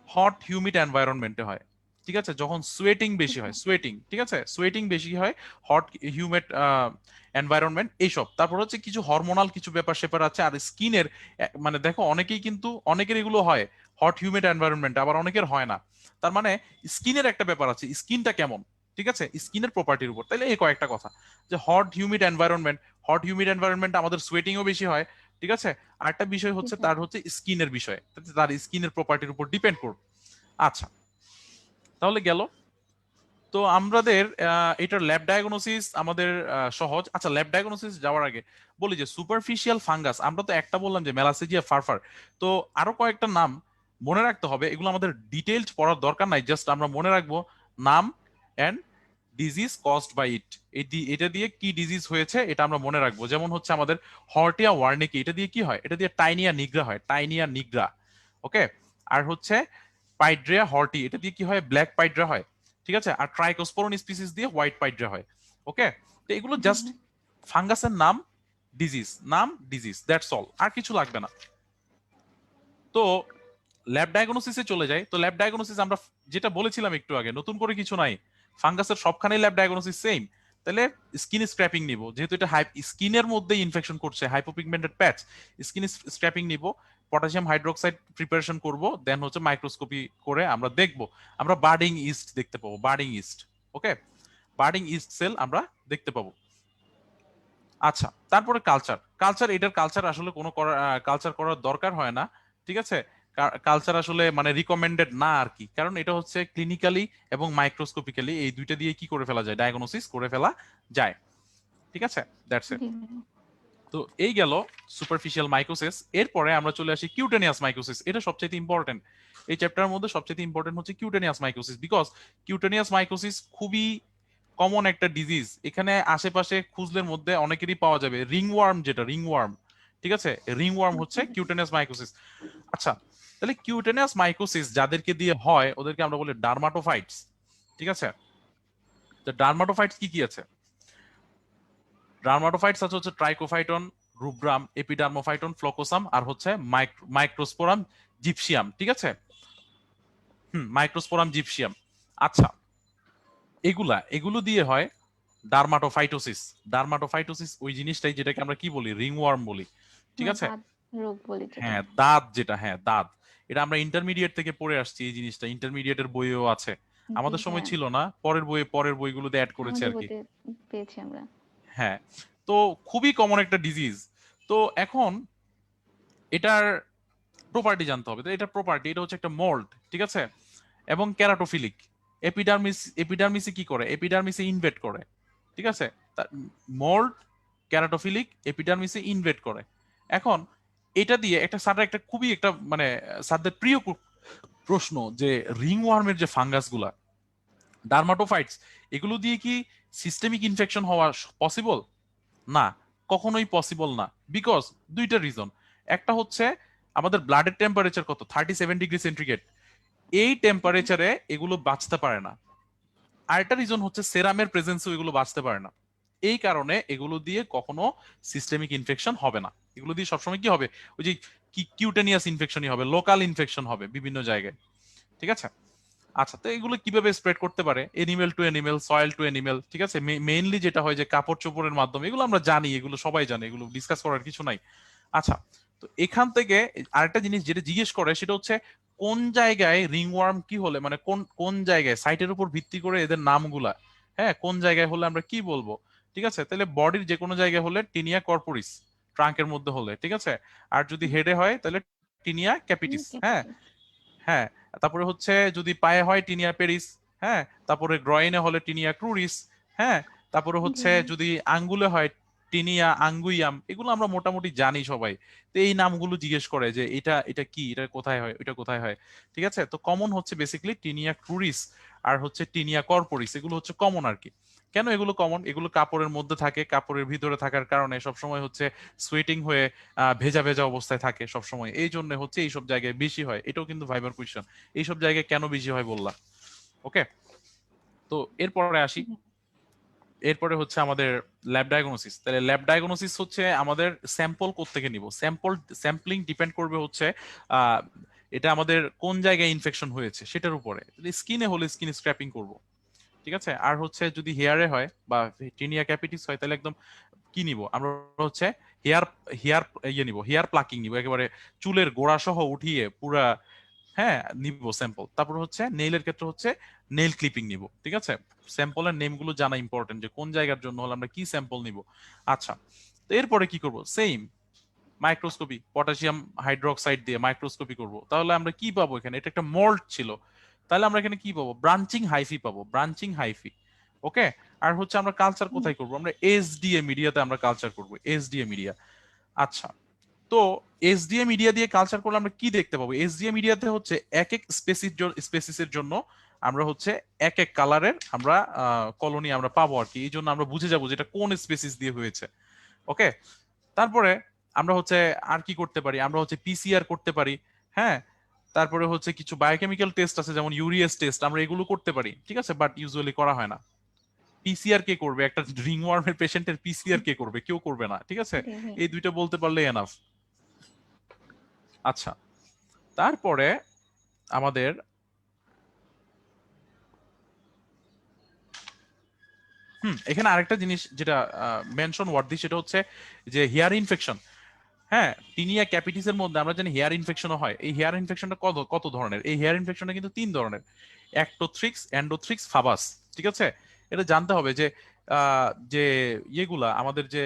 হট হিউমিড এনভায়রনমেন্টে হয়, ঠিক আছে, যখন সোয়েটিং বেশি হয়, সোয়েটিং, ঠিক আছে, সোয়েটিং বেশি হয়, হট হিউমিড এনভায়রনমেন্ট এইসব। তারপর হচ্ছে কিছু হরমোনাল কিছু ব্যাপার স্যাপার আছে, আর স্কিনের মানে দেখো অনেকেই কিন্তু, অনেকের এগুলো হয় হট হিউমিড এনভায়রনমেন্ট, আবার অনেকের হয় না। তার মানে স্কিনের একটা ব্যাপার আছে, স্কিনটা কেমন, ঠিক আছে, স্কিনের প্রপার্টির উপর। তাইলে এই কয়েকটা কথা, যে হট হিউমিড এনভায়রনমেন্ট আমাদের সোয়েটিংও বেশি হয়, ঠিক আছে। আরেকটা বিষয় হচ্ছে তার হচ্ছে স্কিনের বিষয়, তার স্কিনের প্রপার্টির উপর ডিপেন্ড করবে। আচ্ছা, তাহলে গেল। তো আমাদের এটার ল্যাব ডায়াগনোসিস আমাদের সহজ। আচ্ছা, ল্যাব ডায়াগনোসিস যাওয়ার আগে বলি যে সুপারফিশিয়াল ফাঙ্গাস, আমরা তো একটা বললাম যে মেলাসেজিয়া ফারফার, তো আরো কয়েকটা নাম মনে রাখতে হবে। এগুলো আমাদের ডিটেইলড পড়ার দরকার নাই, জাস্ট আমরা মনে রাখবো নাম এন্ড ডিজিজ কজড বাই ইট। এটা দিয়ে কি ডিজিজ হয়েছে এটা আমরা মনে রাখবো। যেমন হচ্ছে আমাদের হর্টিয়া ওয়ার্নিকি, এটা দিয়ে কি হয়, এটা দিয়ে টাইনিয়া নিগ্রা হয়, টাইনিয়া নিগ্রা। ওকে, আর হচ্ছে পাইড্রিয়া হর্টি, এটা দিয়ে কি হয়, ব্ল্যাক পাইড্রা হয়, ঠিক আছে। আর ট্রাইকোস্পোরন স্পিসিস দিয়ে হোয়াইট পাইড্রা হয়। ওকে, তো এগুলো জাস্ট ফাঙ্গাসের নাম, ডিজিজ, দ্যাটস অল, আর কিছু লাগবে না। তো ল্যাব ডায়াগনোসিসে চলে যাই। তো ল্যাব ডায়াগনোসিস আমরা যেটা বলেছিলাম একটু আগে, নতুন করে কিছু নাই, ফাঙ্গাসের সবখানেই ল্যাব ডায়াগনোসিস সেম। তাহলে স্কিন স্ক্র্যাপিং নিব, যেহেতু এটা স্কিনের মধ্যে ইনফেকশন করছে, হাইপোপিগমেন্টেড প্যাচ, স্কিন স্ক্র্যাপিং নিব, পটাশিয়াম হাইড্রোক্সাইড প্রিপারেশন করব, দেন হচ্ছে মাইক্রোস্কোপি করে আমরা দেখব, আমরা বার্ডিং ইস্ট দেখতে পাবো, বার্ডিং ইস্ট। ওকে, বার্ডিং ইস্ট সেল আমরা দেখতে পাবো। আচ্ছা, তারপরে এটার কালচার আসলে কোনো কালচার করার দরকার হয় না, ঠিক আছে। কালচার আসলে মানে রিকমেন্ডেড না আর কি, কারণ এটা হচ্ছে ক্লিনিক্যালি এবং মাইক্রোস্কোপিক্যালি এই দুইটা দিয়ে কি করে ফেলা যায়, ডায়াগনোসিস করে ফেলা যায়, ঠিক আছে। That's it. তো এই গেল সুপারফিশিয়াল মাইকোসিস। এরপরে আমরা চলে আসি কিউটেনিয়াস মাইকোসিস। এটা সবচেয়ে ইম্পর্টেন্ট, এই চ্যাপ্টারের মধ্যে সবচেয়ে ইম্পর্টেন্ট হচ্ছে cutaneous mycosis, because cutaneous mycosis খুবই কমন একটা ডিজিজ। এখানে আশেপাশে খুঁজলের মধ্যে অনেকেরই পাওয়া যাবে রিংওয়ার্ম, যেটা রিংওয়ার্ম, ঠিক আছে, রিংওয়ার্ম হচ্ছে কিউটেনিয়াস মাইকোসিস। আচ্ছা, তাহলে কিউটেনিয়াস মাইকোসিস যাদেরকে দিয়ে হয় ওদেরকে আমরা বলি ডার্মাটোফাইটস, ঠিক আছে। তো ডার্মাটোফাইটস কি কি আছে? ডার্মাটোফাইটস আছে হচ্ছে ট্রাইকোফাইটন, রুব্রাম, এপিডার্মোফাইটন, ফ্লোকোসাম, আর হচ্ছে মাইক্রোস্পোরাম জিপসিয়াম, ঠিক আছে। মাইক্রোস্পোরাম জিপসিয়াম। আচ্ছা, এগুলো দিয়ে হয় ডার্মাটোফাইটোসিস ওই জিনিসটাই যেটাকে আমরা কি বলি, রিংওয়ার্ম বলি, ঠিক আছে। রোগ বলি যেটা। হ্যাঁ, দাঁত, যেটা, হ্যাঁ দাঁত, এটা আমরা ইন্টারমিডিয়েট থেকে পড়ে আসছি, এই জিনিসটা ইন্টারমিডিয়েটের বইও আছে, আমাদের সময় ছিল না, পরের বইগুলোতে অ্যাড করেছে আর কি। পেয়েছি আমরা। হ্যাঁ, তো খুবই কমন একটা ডিজিজ। তো এখন এটার প্রপার্টি জানতে হবে। তো এটার প্রপার্টি, এটা হচ্ছে একটা মোল্ড, ঠিক আছে, এবং ক্যারাটোফিলিক। এপিডার্মিসে কি করে, এপিডার্মিসে ইনভেট করে, ঠিক আছে। মোল্ড, ক্যারাটোফিলিক, এপিডার্মিসে ইনভেট করে। এখন এটা দিয়ে একটা খুবই একটা মানে স্যারদের প্রিয় প্রশ্ন, যে রিংওয়ার্মের যে ফাঙ্গাস গুলা, ডার্মাটোফাইটস, এগুলো দিয়ে কি সিস্টেমিক ইনফেকশন হওয়া পসিবল? না, কখনোই পসিবল না। বিকজ দুইটা রিজন। একটা হচ্ছে আমাদের ব্লাডের টেম্পারেচার কত, 37°C। এই টেম্পারেচারে এগুলো বাঁচতে পারে না। আরেকটা রিজন হচ্ছে সেরামের প্রেজেন্সও এগুলো বাঁচতে পারে না। এই কারণে এগুলো দিয়ে কখনো সিস্টেমিক ইনফেকশন হবে না। এগুলো দিয়ে সবসময় কি হবে, ওই যে কিউটেনিয়াস ইনফেকশনই হবে, লোকাল ইনফেকশন হবে বিভিন্ন জায়গায়। ঠিক আছে? আচ্ছা, তো এগুলো কিভাবে স্প্রেড করতে পারে? Animal to animal, soil to animal. ঠিক আছে, মেইনলি যেটা হয় যে কাপড় চোপড়ের মাধ্যমে, এগুলো আমরা জানি, এগুলো সবাই জানে, এগুলো ডিসকাস করার কিছু নাই। আচ্ছা, তো এখান থেকে আরেকটা জিনিস যেটা জিজ্ঞেস করে সেটা হচ্ছে কোন জায়গায় রিংওয়ার্ম কি হলে, মানে কোন কোন জায়গায়, সাইটের উপর ভিত্তি করে এদের নামগুলা, হ্যাঁ, কোন জায়গায় হলে আমরা কি বলবো। ঠিক আছে, তাহলে বডির যে কোনো জায়গায় হলে টিনিয়া কর্পোরিস, ট্রাঙ্কের মধ্যে হলে, ঠিক আছে। আর যদি হেডে হয় তাহলে টিনিয়া ক্যাপিটিস, হ্যাঁ। ক্যাপিটাস। হ্যাঁ, তারপরে হচ্ছে যদি পায়ে হয় টিনিয়া পেরিস, হ্যাঁ। তারপরে গ্রয়েনে হলে টিনিয়া ক্রুরিস, হ্যাঁ। তারপরে জি হচ্ছে যদি আঙ্গুলে হয় টিনিয়া আঙ্গুইয়াম। এগুলো আমরা মোটামুটি জানি সবাই। তো এই নামগুলো জিজ্ঞেস করে যে এটা এটা কি, এটা কোথায় হয়, এটা কোথায় হয়। ঠিক আছে, তো কমন হচ্ছে বেসিক্যালি টিনিয়া ক্রুরিস আর হচ্ছে টিনিয়া কর্পোরিস, এগুলো হচ্ছে কমন আর কি। কেন এগুলো কমন? এগুলো কাপড়ের মধ্যে থাকে, কাপড়ের ভিতরে থাকার কারণে সবসময় হচ্ছে সোয়েটিং হয়ে ভেজা ভেজা অবস্থায় থাকে সবসময়, এই জন্য হচ্ছে এইসব জায়গায় বেশি হয়। এটাও কিন্তু ভাইবার কোয়েশ্চেন, এইসব জায়গায় কেন বেশি হয় বললা। ওকে, তো এরপরে আসি। এরপরে হচ্ছে আমাদের ল্যাব ডায়াগনোসিস। তাহলে ল্যাব ডায়াগনোসিস হচ্ছে আমাদের স্যাম্পল কোত্থেকে নিব। স্যাম্পলিং ডিপেন্ড করবে হচ্ছে আহ, এটা আমাদের কোন জায়গায় ইনফেকশন হয়েছে সেটার উপরে। স্কিনে হলে স্কিন স্ক্র্যাপিং করব, ঠিক আছে। আর হচ্ছে যদি হেয়ারে হয় বা টিনিয়া ক্যাপিটিস হয় তাহলে একদম কি নিব আমরা, হচ্ছে হেয়ার হেয়ার নিব, হেয়ার প্লাকিং নিব, একেবারে চুলের গোড়া সহ উঠিয়ে পুরা, হ্যাঁ, নিব স্যাম্পল। তারপর হচ্ছে নেইলের ক্ষেত্রে হচ্ছে নেইল ক্লিপিং নিব। ঠিক আছে, স্যাম্পলের নেম গুলো জানা ইম্পর্টেন্ট, যে কোন জায়গার জন্য হলে আমরা কি স্যাম্পল নিব। আচ্ছা, তো এরপরে কি করব? সেম মাইক্রোস্কোপি, পটাশিয়াম হাইড্রোক্সাইড দিয়ে মাইক্রোস্কোপি করব। তাহলে আমরা কি পাবো এখানে? এটা একটা মোল্ড ছিল, তাহলে আমরা এখানে কি পাবো? ব্রাঞ্চিং হাইফি পাবো, ব্রাঞ্চিং হাইফি। ওকে, আর হচ্ছে আমরা কালচার কোথায় করব? আমরা এসডিএ মিডিয়াতে আমরা কালচার করব, এসডিএ মিডিয়া। আচ্ছা, তো এসডিএ মিডিয়া দিয়ে কালচার করলে আমরা কি দেখতে পাবো? এসডিএ মিডিয়াতে হচ্ছে এক এক স্পেসিসের জন্য আমরা হচ্ছে এক এক কালারের আমরা কলোনি আমরা পাবো আর কি। এই জন্য আমরা বুঝে যাবো যে এটা কোন স্পেসিস দিয়ে হয়েছে। ওকে, তারপরে আমরা হচ্ছে আর কি করতে পারি? আমরা হচ্ছে পিসিআর করতে পারি, হ্যাঁ। তারপরে হচ্ছে কিছু বায়োকেমিক্যাল টেস্ট আছে যেমন ইউরিয়াস টেস্ট, আমরা এগুলো করতে পারি, ঠিক আছে, বাট ইউজুয়ালি করা হয় না। পিসিআর কে করবে? একটা রিংওয়ার্মের পেশেন্টের পিসিআর কে করবে? কেউ করবে না, ঠিক আছে। জি জি। এই দুইটা বলতে পারলে এনাফ। আচ্ছা, তারপরে আমাদের এখানে আরেকটা জিনিস যেটা মেনশন ওয়ার্দি, সেটা হচ্ছে যে হেয়ার ইনফেকশন। হ্যাঁ, টিনিয়া ক্যাপিটিসের মধ্যে আমরা জানি হেয়ার ইনফেকশনও হয়। এই হেয়ার ইনফেকশনটা কত কত ধরনের? এই হেয়ার ইনফেকশনটা কিন্তু তিন ধরনের: অ্যাক্টোথ্রিক্স, এন্ডোথ্রিক্স, ফাবাস। ঠিক আছে, এটা জানতে হবে যে যে ইয়েগুলা আমাদের যে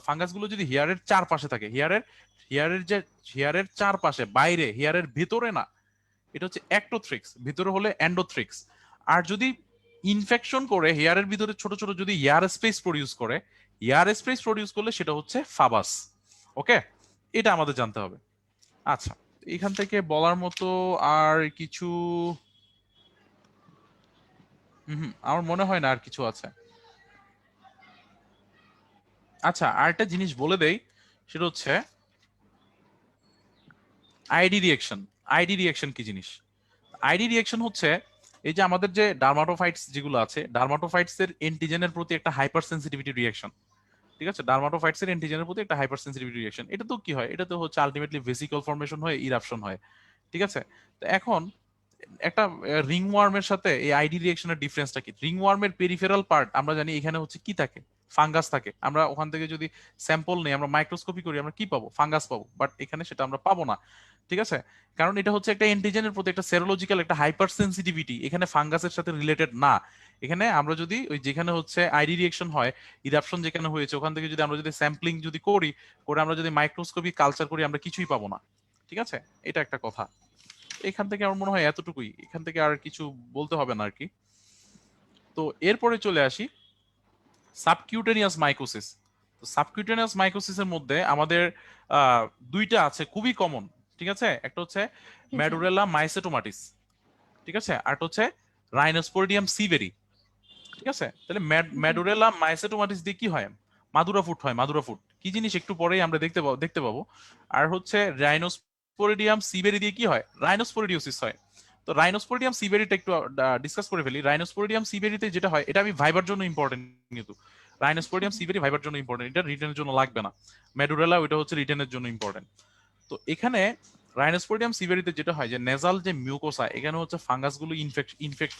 ফাঙ্গাসগুলো যদি হেয়ারের চারপাশে থাকে, হেয়ারের যে হেয়ারের চারপাশে, বাইরে, হেয়ারের ভেতরে না, এটা হচ্ছে অ্যাক্টোথ্রিক্স। ভিতরে হলে এন্ডোথ্রিক্স। আর যদি ইনফেকশন করে হেয়ারের ভিতরে ছোট ছোট যদি এয়ার স্পেস প্রডিউস করে, এয়ার স্পেস প্রডিউস করলে সেটা হচ্ছে ফাবাস। ওকে, এটা আমাদের জানতে হবে। আচ্ছা, এখান থেকে বলার মতো আর কিছু আমার মনে হয় না আর কিছু আছে। আচ্ছা, আরেকটা জিনিস বলে দেই, সেটা হচ্ছে আইডি রিয়েকশন। আইডি রিয়েকশন কি জিনিস? আইডি রিয়েকশন হচ্ছে এই যে আমাদের যে ডার্মাটোফাইটস যেগুলো আছে, ডার্মাটোফাইটস এর এন্টিজেনের প্রতি একটা হাইপার সেন্সিটিভিটি রিয়েকশন। ঠিক আছে, ডার্মাটোফাইটস এর এন্টিজেনের প্রতি একটা হাইপার সেন্সিটিভিটি রিয়েকশন। এটা তো কি হয়? এটা তো হচ্ছে আলটিমেটলি ভেসিকল ফর্মেশন হয়ে ইরাপশন হয়। ঠিক আছে, তো এখন একটা রিংওয়ার্মের সাথে এই আইডি রিয়েকশনের ডিফারেন্সটা কি? রিংওয়ার্মের পেরিফেরাল পার্ট আমরা জানি এখানে হচ্ছে কি থাকে? ফাঙ্গাস থাকে। আমরা ওখান থেকে যদি স্যাম্পল নেই, আমরা মাইক্রোস্কোপি করি, আমরা কি পাবো? ফাঙ্গাস পাবো। বাট এখানে সেটা আমরা পাবো না। ঠিক আছে, কারণ এটা হচ্ছে একটা এন্টিজেনের প্রতি একটা সেরোলজিক্যাল একটা হাইপার সেন্সিটিভিটি, এখানে ফাঙ্গাসের সাথে রিলেটেড না। এখানে আমরা যদি ওই যেখানে হচ্ছে আইডি রিয়েকশন হয়, ইরাপশন যেখানে হয়েছে, ওখান থেকে যদি আমরা যদি স্যাম্পলিং যদি করি, করে আমরা যদি মাইক্রোস্কোপি কালচার করি, আমরা কিছুই পাবো না। ঠিক আছে, এটা একটা কথা। এখান থেকে আমার মনে হয় এতটুকুই, এখান থেকে আর কিছু বলতে হবে না আর কি। তো এরপরে চলে আসি সাবকিউটেনিয়াস মাইকোসিস। তো সাবকিউটেনিয়াস মাইকোসিসের মধ্যে আমাদের দুইটা আছে খুবই কমন। ঠিক আছে, একটা হচ্ছে জি জি। ম্যাডুরেলা মাইসেটোমাটিস, ঠিক আছে, আর হচ্ছে রাইনোস্পোরিডিয়াম সিভেরি। ঠিক আছে, তাহলে জি। ম্যাডুরেলা মাইসেটোমাটিস দিয়ে কি হয়? মাদুরা ফুট হয়। মাদুরা ফুট কি জিনিস একটু পরেই আমরা দেখতে পাবো। আর হচ্ছে রাইনোস্পোরিডিয়াম সিভেরি দিয়ে কি হয়? রাইনোস্পোরিডিওসিস হয়। তো রাইনোস্পোরিডিয়াম সিভেরিটা একটু ডিসকাস করে ফেলি। রাইনোস্পোরিডিয়াম সিভেরিতে যেটা হয়, এটা আমি ভাইবার জন্য ইম্পর্টেন্ট, কিন্তু আচ্ছা। রাইনোস্পোরিডিয়াম সিভেরি ভাইবার জন্য ইম্পর্টেন্ট, এটা রিটেনের জন্য লাগবে না। ম্যাডুরেলা ওইটা হচ্ছে রিটেনের জন্য ইম্পর্টেন্ট। তো এখানে রাইনোস্পোরিডিয়াম সিভেরিতে যেটা হয় যে নেজাল যে মিউকোসা, এখানে হচ্ছে ফাঙ্গাসগুলো ইনভেট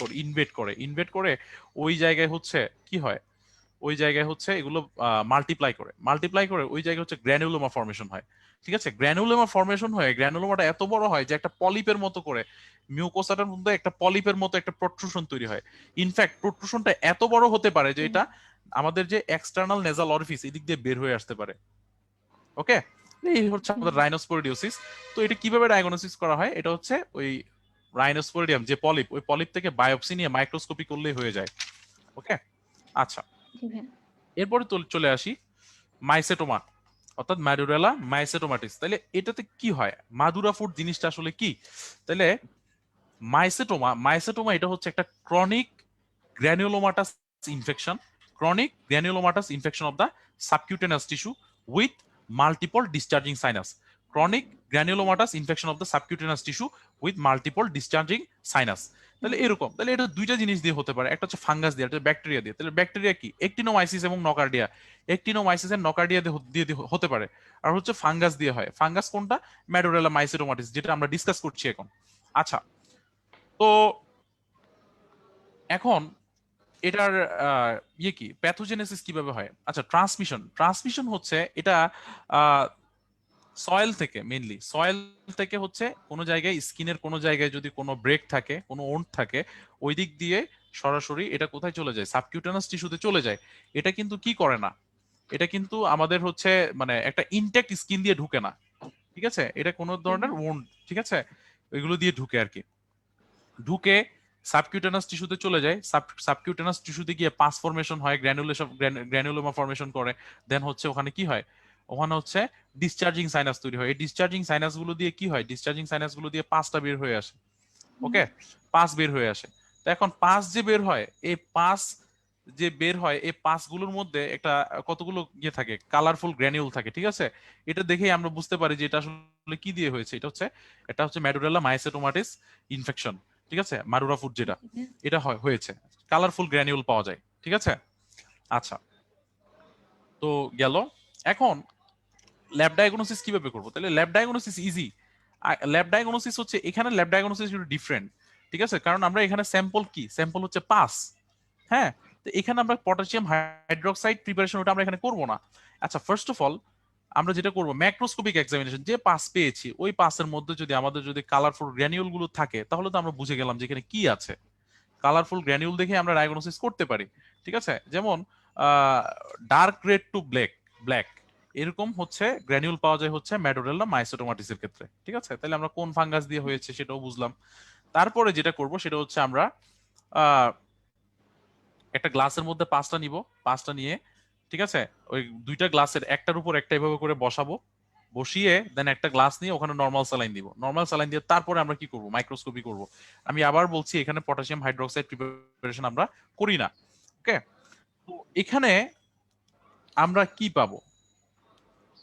করে ওই জায়গায় হচ্ছে কি হয়, ওই জায়গায় হচ্ছে এগুলো মাল্টিপ্লাই করে ওই জায়গায় হচ্ছে গ্র্যানুলোমা ফর্মেশন হয়। ঠিক আছে, গ্র্যানুলোমা ফর্মেশন হয়ে গ্র্যানুলোমাটা এত বড় হয় যে একটা পলিপের মতো করে, মিউকোসাটার মধ্যে একটা পলিপের মতো একটা প্রট্রুশন তৈরি হয়। ইনফ্যাক্ট প্রট্রুশনটা এত বড় হতে পারে যে এটা আমাদের যে এক্সটার্নাল নেজাল অরিফিস এদিক দিয়ে বের হয়ে আসতে পারে। ওকে, এই হচ্ছে আমাদের রাইনোস্পোরিডিওসিস। তো এটা কিভাবে ডায়াগনোসিস করা হয়? এটা হচ্ছে ওই রাইনোস্পোরিডিয়াম যে পলিপ, ওই পলিপ থেকে বায়োপসি নিয়ে মাইক্রোস্কোপি করলেই হয়ে যায়। ওকে, আচ্ছা, জি ভাইয়া। এরপরে চলে আসি মাইসেটোমা, অর্থাৎ ম্যাডুরেলা মাইসেটোমাটিস। তাহলে এটাতে কি হয়? মাদুরা ফুড জিনিসটা আসলে কি? তাহলে মাইসেটোমা এটা হচ্ছে একটা chronic granulomatous infection, of the subcutaneous tissue with multiple discharging sinus. Chronic granulomatous infection of the subcutaneous tissue with multiple discharging sinus. তাহলে এরকম, তাহলে এটা দুইটা জিনিস দিয়ে হতে পারে, একটা হচ্ছে ফাঙ্গাস দিয়ে, একটা ব্যাকটেরিয়া দিয়ে। তাহলে ব্যাকটেরিয়া কি? একটিনোমাইসিস এবং নকার্ডিয়া। একটিনোমাইসিস এর নকার্ডিয়া দিয়ে হতে পারে। আর হচ্ছে ফাঙ্গাস দিয়ে হয়। ফাঙ্গাস কোনটা? ম্যাডোরেলা মাইসেটোমাটিস, যেটা আমরা ডিসকাস করছি এখন। আচ্ছা, তো এখন এটার কি প্যাথোজেনেসিস কিভাবে হয়? আচ্ছা, ট্রান্সমিশন হচ্ছে এটা সয়েল থেকে, মেইনলি সয়েল থেকে হচ্ছে কোনো জায়গায়, স্কিনের কোনো জায়গায় যদি কোনো ব্রেক থাকে, কোনো ওন্ড থাকে, ওই দিক দিয়ে সরাসরি এটা কোথায় চলে যায়? সাবকিউটেনাস টিস্যুতে চলে যায়। এটা কিন্তু কি করে না, এটা কিন্তু আমাদের হচ্ছে মানে একটা ইনটেক্ট স্কিন দিয়ে ঢুকে না। ঠিক আছে, এটা কোনো ধরনের ওন্ড, ঠিক আছে, ওইগুলো দিয়ে ঢুকে আর কি। ঢুকে সাবকিউটেনাস টিস্যুতে চলে যায়। সাবকিউটেনাস টিস্যুতে গিয়ে পাস ফর্মেশন হয়, গ্র্যানুলোমা ফর্মেশন করে। দেন হচ্ছে ওখানে কি হয়? ওখানে হচ্ছে ডিসচার্জিং সাইনাস তৈরি হয়। এই ডিসচার্জিং সাইনাস গুলো দিয়ে কি হয়? ডিসচার্জিং সাইনাস গুলো দিয়ে পাসটা বের হয়ে আসে। ওকে, পাস বের হয়ে আসে। তো এখন পাস যে বের হয়, এই পাস গুলোর মধ্যে একটা কতগুলো ইয়ে থাকে, কালারফুল গ্র্যানিউল থাকে। ঠিক আছে, এটা দেখেই আমরা বুঝতে পারি যে এটা আসলে কি দিয়ে হয়েছে। এটা হচ্ছে ম্যাডুরেলা মাইসেটোমাটিস ইনফেকশন। ঠিক আছে, মারুরা ফুড যেটা, এটা হয়েছে, কালারফুল গ্র্যানিউল পাওয়া যায়। ঠিক আছে, আচ্ছা, তো গেল। এখন ল্যাব ডায়াগনোসিস কিভাবে করবো? তাহলে lab diagnosis easy. Lab diagnosis হচ্ছে, এখানে ল্যাব ডায়াগনোসিস একটু ডিফারেন্ট। ঠিক আছে, কারণ আমরা এখানে স্যাম্পল হচ্ছে পাস। হ্যাঁ, তো এখানে আমরা পটাশিয়াম হাইড্রোক্সাইড প্রিপারেশন ওটা আমরা এখানে করব না। আচ্ছা, ফার্স্ট অফ অল আমরা যেটা করবো ম্যাক্রোস্কোপিক এক্সামিনেশন। যে পাস পেয়েছি, ওই পাসের মধ্যে যদি আমাদের যদি কালারফুল গ্র্যানিউল গুলো থাকে, তাহলে তো আমরা বুঝে গেলাম যে এখানে কি আছে। কালারফুল গ্র্যানিউল দেখে আমরা ডায়াগনোসিস করতে পারি। ঠিক আছে, যেমন dark red to black black এরকম হচ্ছে গ্র্যানিউল পাওয়া যায় হচ্ছে ম্যাডোরেলা মাইসোটোমাটিসের ক্ষেত্রে। ঠিক আছে, তাহলে আমরা কোন ফাঙ্গাস দিয়ে হয়েছে সেটাও বুঝলাম। তারপরে যেটা করব সেটা হচ্ছে আমরা আহ একটা গ্লাসের মধ্যে পাঁচটা নিব। পাঁচটা নিয়ে, ঠিক আছে, ওই দুইটা গ্লাসের একটার উপর একটা এভাবে করে বসাবো। বসিয়ে দেন একটা গ্লাস নিয়ে ওখানে নর্মাল স্যালাইন দিব। নর্মাল স্যালাইন দিয়ে তারপরে আমরা কি করব? মাইক্রোস্কোপি করব। আমি আবার বলছি, এখানে পটাশিয়াম হাইড্রোক্সাইড প্রিপারেশন আমরা করি না। ওকে, তো এখানে আমরা কি পাবো?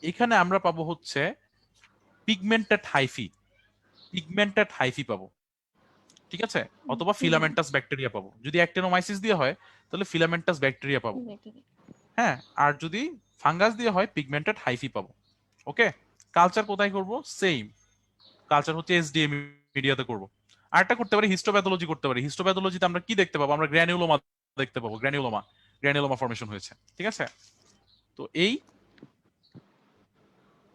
এখানে আমরা পাবো হচ্ছে পিগমেন্টেড হাইফি, পাবো। ঠিক আছে, অথবা জি ভাইয়া। ফিলামেন্টাস ব্যাকটেরিয়া পাবো। যদি অ্যাক্টিনোমাইসিস দিয়ে হয় তাহলে ফিলামেন্টাস ব্যাকটেরিয়া পাবো। হ্যাঁ, আর যদি ফাঙ্গাস দিয়ে হয় পিগমেন্টেড হাইফি পাবো। ওকে, কালচার কোথায় করব? সেম কালচার হচ্ছে এসডিএম মিডিয়াতে করব। আরেকটা করতে পারি, হিস্টোপ্যাথোলজি করতে পারি। হিস্টোপ্যাথোলজিতে আমরা কি দেখতে পাবো? আমরা গ্র্যানুলোমা দেখতে পাবো। গ্র্যানুলোমা ফর্মেশন হয়েছে। ঠিক আছে, তো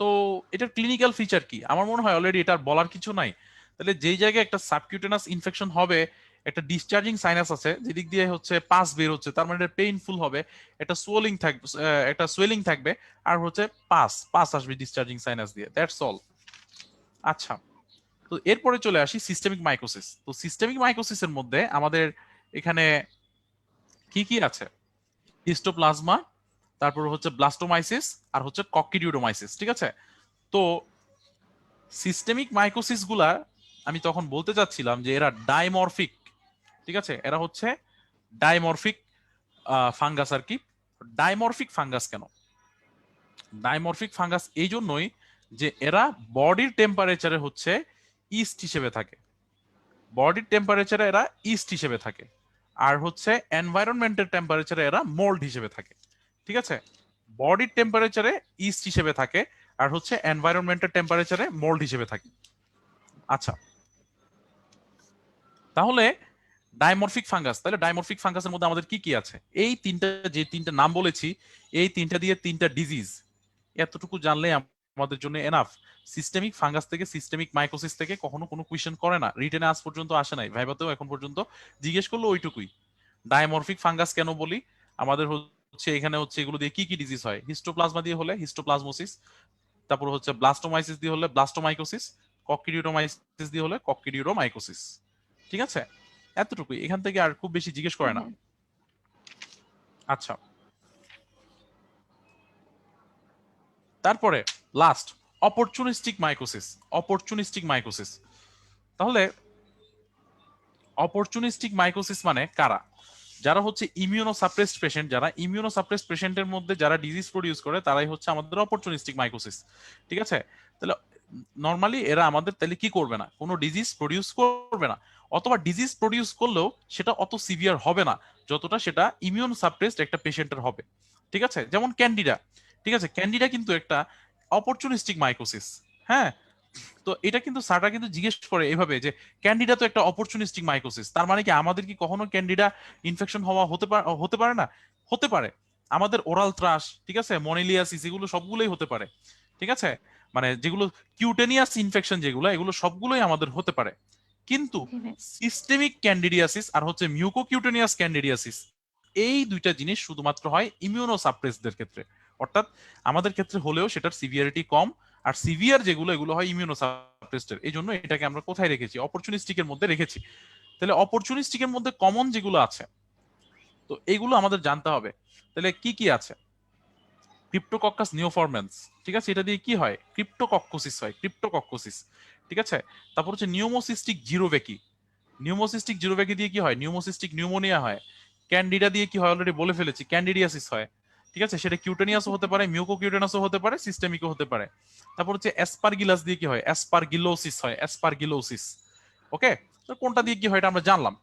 তো এটার ক্লিনিক্যাল ফিচার কি? আমার মনে হয় অলরেডি এটার বলার কিছু নাই। তাহলে যেই জায়গায় একটা সাবকিউটেনাস ইনফেকশন হবে, একটা ডিসচার্জিং সাইনাস আছে যেদিক দিয়ে হচ্ছে পাস বের হচ্ছে, তার মানে এটা পেইনফুল হবে, একটা সোয়েলিং থাকবে, আর হচ্ছে পাস আসবে ডিসচার্জিং সাইনাস দিয়ে। That's all. আচ্ছা, তো এরপরে চলে আসি সিস্টেমিক মাইকোসিস। তো সিস্টেমিক মাইকোসিসের মধ্যে আমাদের এখানে কি কি আছে? হিস্টোপ্লাজমা, তারপর হচ্ছে ব্লাস্টোমাইসিস, আর হচ্ছে কক্কিডিউডোমাইসিস। ঠিক আছে, তো সিস্টেমিক মাইকোসিস গুলা আমি তখন বলতে চাচ্ছিলাম যে এরা ডাইমরফিক, ঠিক আছে, এরা হচ্ছে ডাইমরফিক ফাঙ্গাস আর কি। ডাইমরফিক ফাঙ্গাস কেন? ডাইমরফিক ফাঙ্গাস এই জন্যই যে এরা বডির টেম্পারেচারে হচ্ছে ইস্ট হিসেবে থাকে, বডির টেম্পারেচারে এরা ইস্ট হিসেবে থাকে, আর হচ্ছে এনভায়রনমেন্টের টেম্পারেচারে এরা মোল্ড হিসেবে থাকে, ঠিক আছে। বডির টেম্পারেচারে ইস্ট হিসেবে থাকে, আর হচ্ছে এনভায়রনমেন্টের টেম্পারেচারে মোল্ড হিসেবে থাকে। আচ্ছা, তাহলে ডাইমরফিক ফাঙ্গাস, তাহলে ডাইমরফিক ফাঙ্গাসের মধ্যে আমাদের কি কি আছে? এই তিনটা, যে তিনটা নাম বলেছি, এই তিনটা দিয়ে তিনটা ডিজিজ, এতটুকু জানলে আমাদের জন্য এনাফ। সিস্টেমিক ফাঙ্গাস থেকে, সিস্টেমিক মাইকোসিস থেকে কখনো কোনো কোয়েশ্চেন করে না, রিটেনে আজ পর্যন্ত আসে নাই, ভাইভাতেও এখন পর্যন্ত জিজ্ঞেস করলো ওইটুকুই। ডাইমরফিক ফাঙ্গাস কেন বলি? আমাদের হচ্ছে এখানে হচ্ছে এগুলো দিয়ে কি কি ডিজিজ হয়, হিস্টোপ্লাজমা দিয়ে হলে হিস্টোপ্লাজমোসিস, তারপর হচ্ছে ব্লাস্টোমাইসিস দিয়ে হলে ব্লাস্টোমাইকোসিস, কক্সিডিওমাইসিস দিয়ে হলে কক্সিডিওমাইকোসিস, ঠিক আছে। এতটুকুই, এখান থেকে আর খুব বেশি জিজ্ঞেস করে না। হ্যাঁ। আচ্ছা, তারপরে last opportunistic mycosis. Opportunistic mycosis, তাহলে অপরচুনিস্টিক মাইকোসিস মানে কারা? যারা হচ্ছে ইমিউনো সাপ্রেসড পেশেন্ট, যারা ইমিউনো সাপ্রেসড পেশেন্টের মধ্যে যারা ডিজিজ প্রডিউস করে, তারাই হচ্ছে আমাদের অপরচুনিস্টিক মাইকোসিস, ঠিক আছে। তাহলে নর্মালি এরা আমাদের তাহলে কি করবে না, কোনো ডিজিজ প্রডিউস করবে না, অথবা ডিজিজ প্রডিউস করলেও সেটা অত সিভিয়ার হবে না যতটা সেটা ইমিউন সাপ্রেসড একটা পেশেন্টের হবে, ঠিক আছে। যেমন ক্যান্ডিডা, ঠিক আছে, ক্যান্ডিডা কিন্তু একটা অপরচুনিস্টিক মাইকোসিস। হ্যাঁ, তো এটা কিন্তু স্যাররা কিন্তু জিজ্ঞেস করে এভাবে যে ক্যান্ডিডা তো একটা অপরচুনিস্টিক মাইকোসিস, তার মানে কি আমাদের কি কখনো ক্যান্ডিডা ইনফেকশন হওয়া হতে পারে না? হতে পারে। আমাদের ওরাল থ্রাশ, ঠিক আছে, মনিলিয়াসিস, এগুলো সবগুলোই হতে পারে, ঠিক আছে। মানে যেগুলো কিউটেনিয়াস ইনফেকশন, যেগুলো এগুলো সবগুলোই আমাদের হতে পারে। কিন্তু জি ভাই। সিস্টেমিক ক্যান্ডিডিয়াসিস আর হচ্ছে মিউকোকিউটেনিয়াস ক্যান্ডিডিয়াসিস, এই দুইটা জিনিস শুধুমাত্র হয় ইমিউনো সাপ্রেসদের ক্ষেত্রে, অর্থাৎ আমাদের ক্ষেত্রে হলেও সেটার সিভিয়ারিটি কম, আর সিভিয়ার যেগুলো এগুলো হয় ইমিউনো সাপ্রেসড। এই জন্য এটাকে আমরা কোথায় রেখেছি? অপরচুনিস্টিকের মধ্যে রেখেছি। তাহলে অপরচুনিস্টিকের মধ্যে কমন যেগুলো আছে, তো এইগুলো আমাদের জানতে হবে। তাহলে কি কি আছে? ক্রিপ্টোকক্কাস নিওফরমেন্স, ঠিক আছে, এটা দিয়ে কি হয়? ক্রিপ্টোকক্কোসিস হয়, ক্রিপ্টোকক্কোসিস, ঠিক আছে। তারপর হচ্ছে নিউমোসিস্টিক জিরোভেকি, নিউমোসিস্টিক জিরোভেকি দিয়ে কি হয়? নিউমোসিস্টিক নিউমোনিয়া হয়। ক্যান্ডিডা দিয়ে কি হয়? অলরেডি বলে ফেলেছি, ক্যান্ডিডিয়াসিস হয়, ঠিক আছে। সেটা কিউটেনিয়াসও হতে পারে, মিউকোকিউটেনাসও হতে পারে, সিস্টেমিকও হতে পারে। তারপর হচ্ছে অ্যাসপারগিলাস দিয়ে কি হয়? অ্যাসপারগিলোসিস হয়, অ্যাসপারগিলোসিস। ওকে, তো কোনটা দিয়ে কি হয় এটা আমরা জানলাম।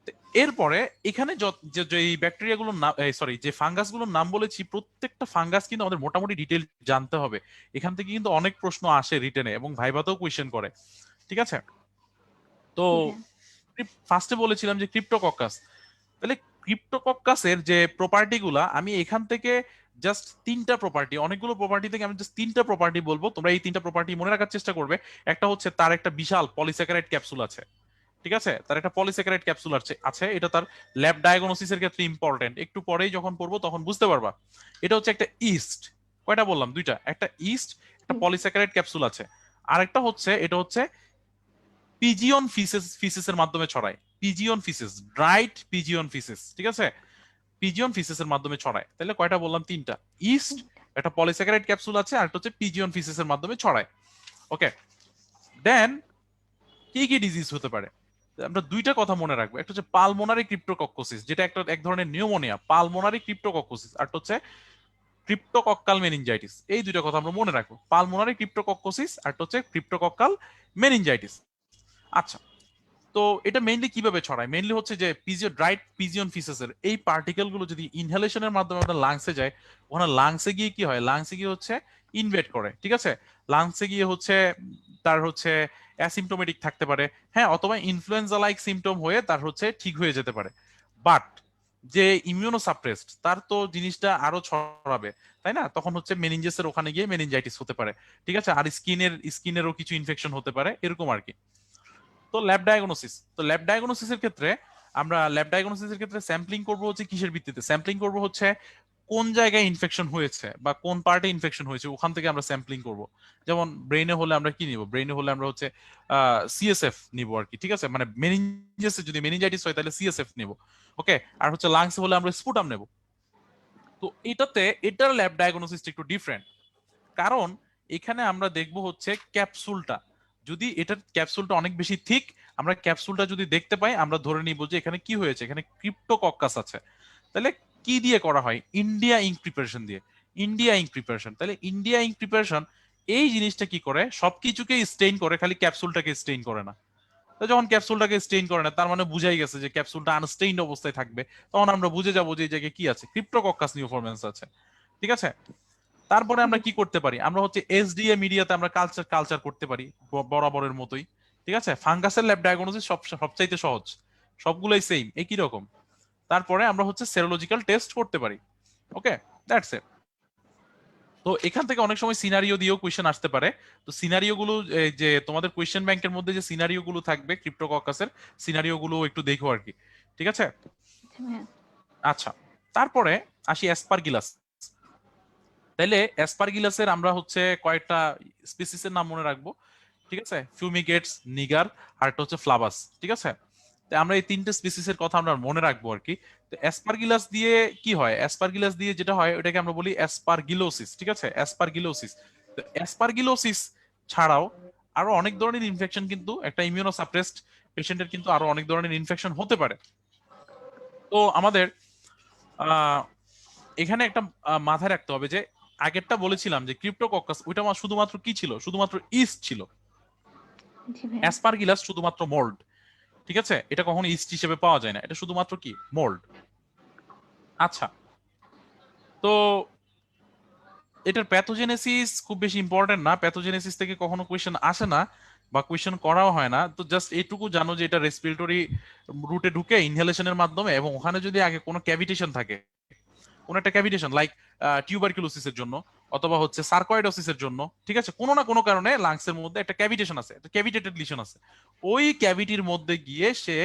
তো এরপরে এখানে যে এই ব্যাকটেরিয়াগুলোর নাম, সরি, যে ফাঙ্গাসগুলোর নাম বলেছি, প্রত্যেকটা ফাঙ্গাস কিন্তু আমাদের মোটামুটি ডিটেল জানতে হবে। এখান থেকে কিন্তু অনেক প্রশ্ন আসে রিটেনে এবং ভাইভাতেও কোয়েশ্চেন করে, ঠিক আছে। তো জি ভাই। ফার্স্টে বলেছিলাম যে ক্রিপ্টোকক্কাস, তাহলে ক্রিপ্টোকক্কাসের যে প্রপার্টি গুলা, আমি এখান থেকে জাস্ট তিনটা প্রপার্টি, অনেকগুলো প্রপার্টি থেকে আমি জাস্ট তিনটা প্রপার্টি বলবো, তোমরা এই তিনটা প্রপার্টি মনে রাখার চেষ্টা করবে। একটা হচ্ছে তার একটা বিশাল পলিস্যাকারাইড ক্যাপসুল আছে, ঠিক আছে, তার একটা পলিস্যাকারাইড ক্যাপসুল আছে, এটা তার ল্যাব ডায়াগনোসিসের ক্ষেত্রে ইম্পর্টেন্ট, একটু পরেই যখন পড়বো তখন বুঝতে পারবা। এটা হচ্ছে একটা ইস্ট, কয়টা বললাম? দুইটা, একটা ইস্ট, একটা পলিস্যাকারাইড ক্যাপসুল আছে। আরেকটা হচ্ছে, এটা হচ্ছে পিজিয়ন ফিসেসের মাধ্যমে ছড়ায়, পিজিয়ন ফিসেস, ড্রাইড পিজিয়ন ফিসেস, ঠিক আছে, পিজিয়ন ফিসেসের মাধ্যমে ছড়ায়। তাহলে কয়টা বললাম? তিনটা। ইস্ট, একটা পলিস্যাকারাইড ক্যাপসুল আছে, আর একটা হচ্ছে পিজিয়ন ফিসেসের মাধ্যমে ছড়ায়। ওকে, দেন কি কি ডিজিজ হতে পারে? আমরা দুইটা কথা মনে রাখবো, একটা হচ্ছে পালমোনারি ক্রিপ্টোকক্কোসিস, যেটা একটা এক ধরনের নিউমোনিয়া, পালমোনারি ক্রিপ্টোকক্কোসিস, আর হচ্ছে ক্রিপ্টোকক্কাল মেনিনজাইটিস। এই দুইটা কথা আমরা মনে রাখবো, পালমোনারি ক্রিপ্টোকক্কোসিস আর হচ্ছে ক্রিপ্টোকক্কাল মেনিনজাইটিস। আচ্ছা, তো এটা মেইনলি কিভাবে ছড়ায়? মেইনলি হচ্ছে যে ড্রাইড পিজিয়ন ফিসেসের এই পার্টিকেল গুলো যদি ইনহেলেশনের মাধ্যমে আপনার লাংসে যায়, ওখানে লাংসে গিয়ে কি হয়? লাংসে গিয়ে হচ্ছে ইনভেট করে, ঠিক আছে। লাংসে গিয়ে হচ্ছে তার হচ্ছে অ্যাসিম্পটোমেটিক থাকতে পারে, হ্যাঁ, অথবা ইনফ্লুয়েঞ্জা লাইক সিমটম হয়ে তার হচ্ছে ঠিক হয়ে যেতে পারে। বাট যে ইমিউনো সাপ্রেসড, তার তো জিনিসটা আরো ছড়াবে, তাই না? তখন হচ্ছে মেনিনজেসের ওখানে গিয়ে মেনিনজাইটিস হতে পারে, ঠিক আছে, আর স্কিনেরও কিছু ইনফেকশন হতে পারে, এরকম আর কি। তো ল্যাব ডায়াগনোসিসের ক্ষেত্রে আমরা ল্যাব ডায়াগনোসিসের ক্ষেত্রে স্যাম্পলিং করব হচ্ছে কিসের ভিত্তিতে? স্যাম্পলিং করব হচ্ছে কোন জায়গায় ইনফেকশন হয়েছে বা কোন পার্টে ইনফেকশন হয়েছে, ওখান থেকে আমরা স্যাম্পলিং করব। যেমন ব্রেইনে হলে আমরা কি নিব? ব্রেইনে হলে আমরা হচ্ছে সিএসএফ নিব আর কি, ঠিক আছে, মানে মেনিনজাসে যদি মেনিনজাইটিস হয় তাহলে সিএসএফ নিব। ওকে, আর হচ্ছে লাংসে হলে আমরা স্পুটাম নেব। তো এটার ল্যাব ডায়াগনোসিসটা একটু ডিফারেন্ট, কারণ এখানে আমরা দেখব হচ্ছে ক্যাপসুলটা, যদি এটার ক্যাপসুলটা অনেক বেশি থিক, আমরা ক্যাপসুলটা যদি দেখতে পাই আমরা ধরে নিব যে এখানে কি হয়েছে, এখানে ক্রিপ্টোকক্কাস আছে। তাহলে কি দিয়ে করা হয়? ইন্ডিয়া ইঙ্ক প্রিপারেশন দিয়ে। ইন্ডিয়া ইঙ্ক প্রিপারেশন, তাহলে ইন্ডিয়া ইঙ্ক প্রিপারেশন এই জিনিসটা কি করে, সবকিছুকে স্টেইন করে, খালি ক্যাপসুলটাকে স্টেইন করে না। তো যখন ক্যাপসুলটাকে স্টেইন করে না, তার মানে বুঝাই গেছে যে ক্যাপসুলটা আনস্টেইনড অবস্থায় থাকবে, তখন আমরা বুঝে যাবো যে এই জায়গায় কি আছে, ক্রিপ্টোকক্কাস নিউফরম্যান্স আছে। ঠিক আছে, তারপরে আমরা কি করতে পারি, আমরা হচ্ছে এসডিএ মিডিয়াতে আমরা কালচার কালচার করতে পারি বরাবরের মতোই। ঠিক আছে, ফাঙ্গাসের ল্যাব ডায়াগনোসিস সবচাইতে সহজ, সবগুলোই সেম একই রকম। তারপরে আমরা হচ্ছে সেরোলজিক্যাল টেস্ট করতে পারি। ওকে, দ্যাটস ইট। তো এখান থেকে অনেক সময় সিনারিও দিয়েও কোয়েশ্চেন আসতে পারে। তো সিনারিও গুলো যে তোমাদের কোয়েশ্চেন ব্যাংকের মধ্যে যে সিনারিও গুলো থাকবে ক্রিপ্টোকক্কাসের, সিনারিও গুলো একটু দেখো আর কি। ঠিক আছে, হ্যাঁ। আচ্ছা। তারপরে আসি অ্যাসপারগিলাস। তাইলে অ্যাসপারগিলাসের আমরা হচ্ছে কয়েকটা স্পিসিসের নাম মনে রাখবো। ঠিক আছে, ফিউমিগেটস, নিগার, আর একটা হচ্ছে ফ্লাভাস। ঠিক আছে, তো আমরা এই তিনটে স্পিসিসের কথা আমরা মনে রাখবো আর কি। তো অ্যাসপারগিলাস দিয়ে কি হয়, অ্যাসপারগিলাস দিয়ে যেটা হয় ওটাকে আমরা বলি অ্যাসপারগিলোসিস। ঠিক আছে, অ্যাসপারগিলোসিস। তো অ্যাসপারগিলোসিস ছাড়াও আরো অনেক ধরনের ইনফেকশন, কিন্তু একটা ইমিউনোসাপ্রেসড পেশেন্টের কিন্তু আরো অনেক ধরনের ইনফেকশন হতে পারে। তো আমাদের আহ এখানে একটা মাথায় রাখতে হবে যে আগেরটা বলেছিলাম যে ক্রিপ্টোকক্কাস ওইটা শুধুমাত্র কি ছিল, শুধুমাত্র ইস্ট ছিল। জি ভাইয়া। অ্যাসপারগিলাস শুধুমাত্র মোল্ড। ঠিক আছে, এটা কখনো ইস্ট হিসেবে পাওয়া যায় না, এটা শুধুমাত্র কি মোল্ড। আচ্ছা, তো এটার প্যাথোজেনেসিস খুব বেশি ইম্পর্টেন্ট না, প্যাথোজেনেসিস থেকে কখনো কোয়েশ্চেন আসে না বা কোয়েশ্চেন করাও হয় না। তো জাস্ট এইটুকু জানো যে এটা রেসপিরেটরি রুটে ঢুকে ইনহেলেশনের মাধ্যমে, এবং ওখানে যদি আগে কোনো ক্যাভিটেশন থাকে, কোন একটা ক্যাভিটেশন লাইক টিউবারকুলোসিসের জন্য অথবা হচ্ছে সার্কয়েডোসিসের জন্য, ঠিক আছে, কোনো না কোনো কারণে লাংসের মধ্যে একটা ক্যাভিটেশন আছে, একটা ক্যাভিটেটেড লিশন আছে, ওই ক্যাভিটির মধ্যে গিয়ে সে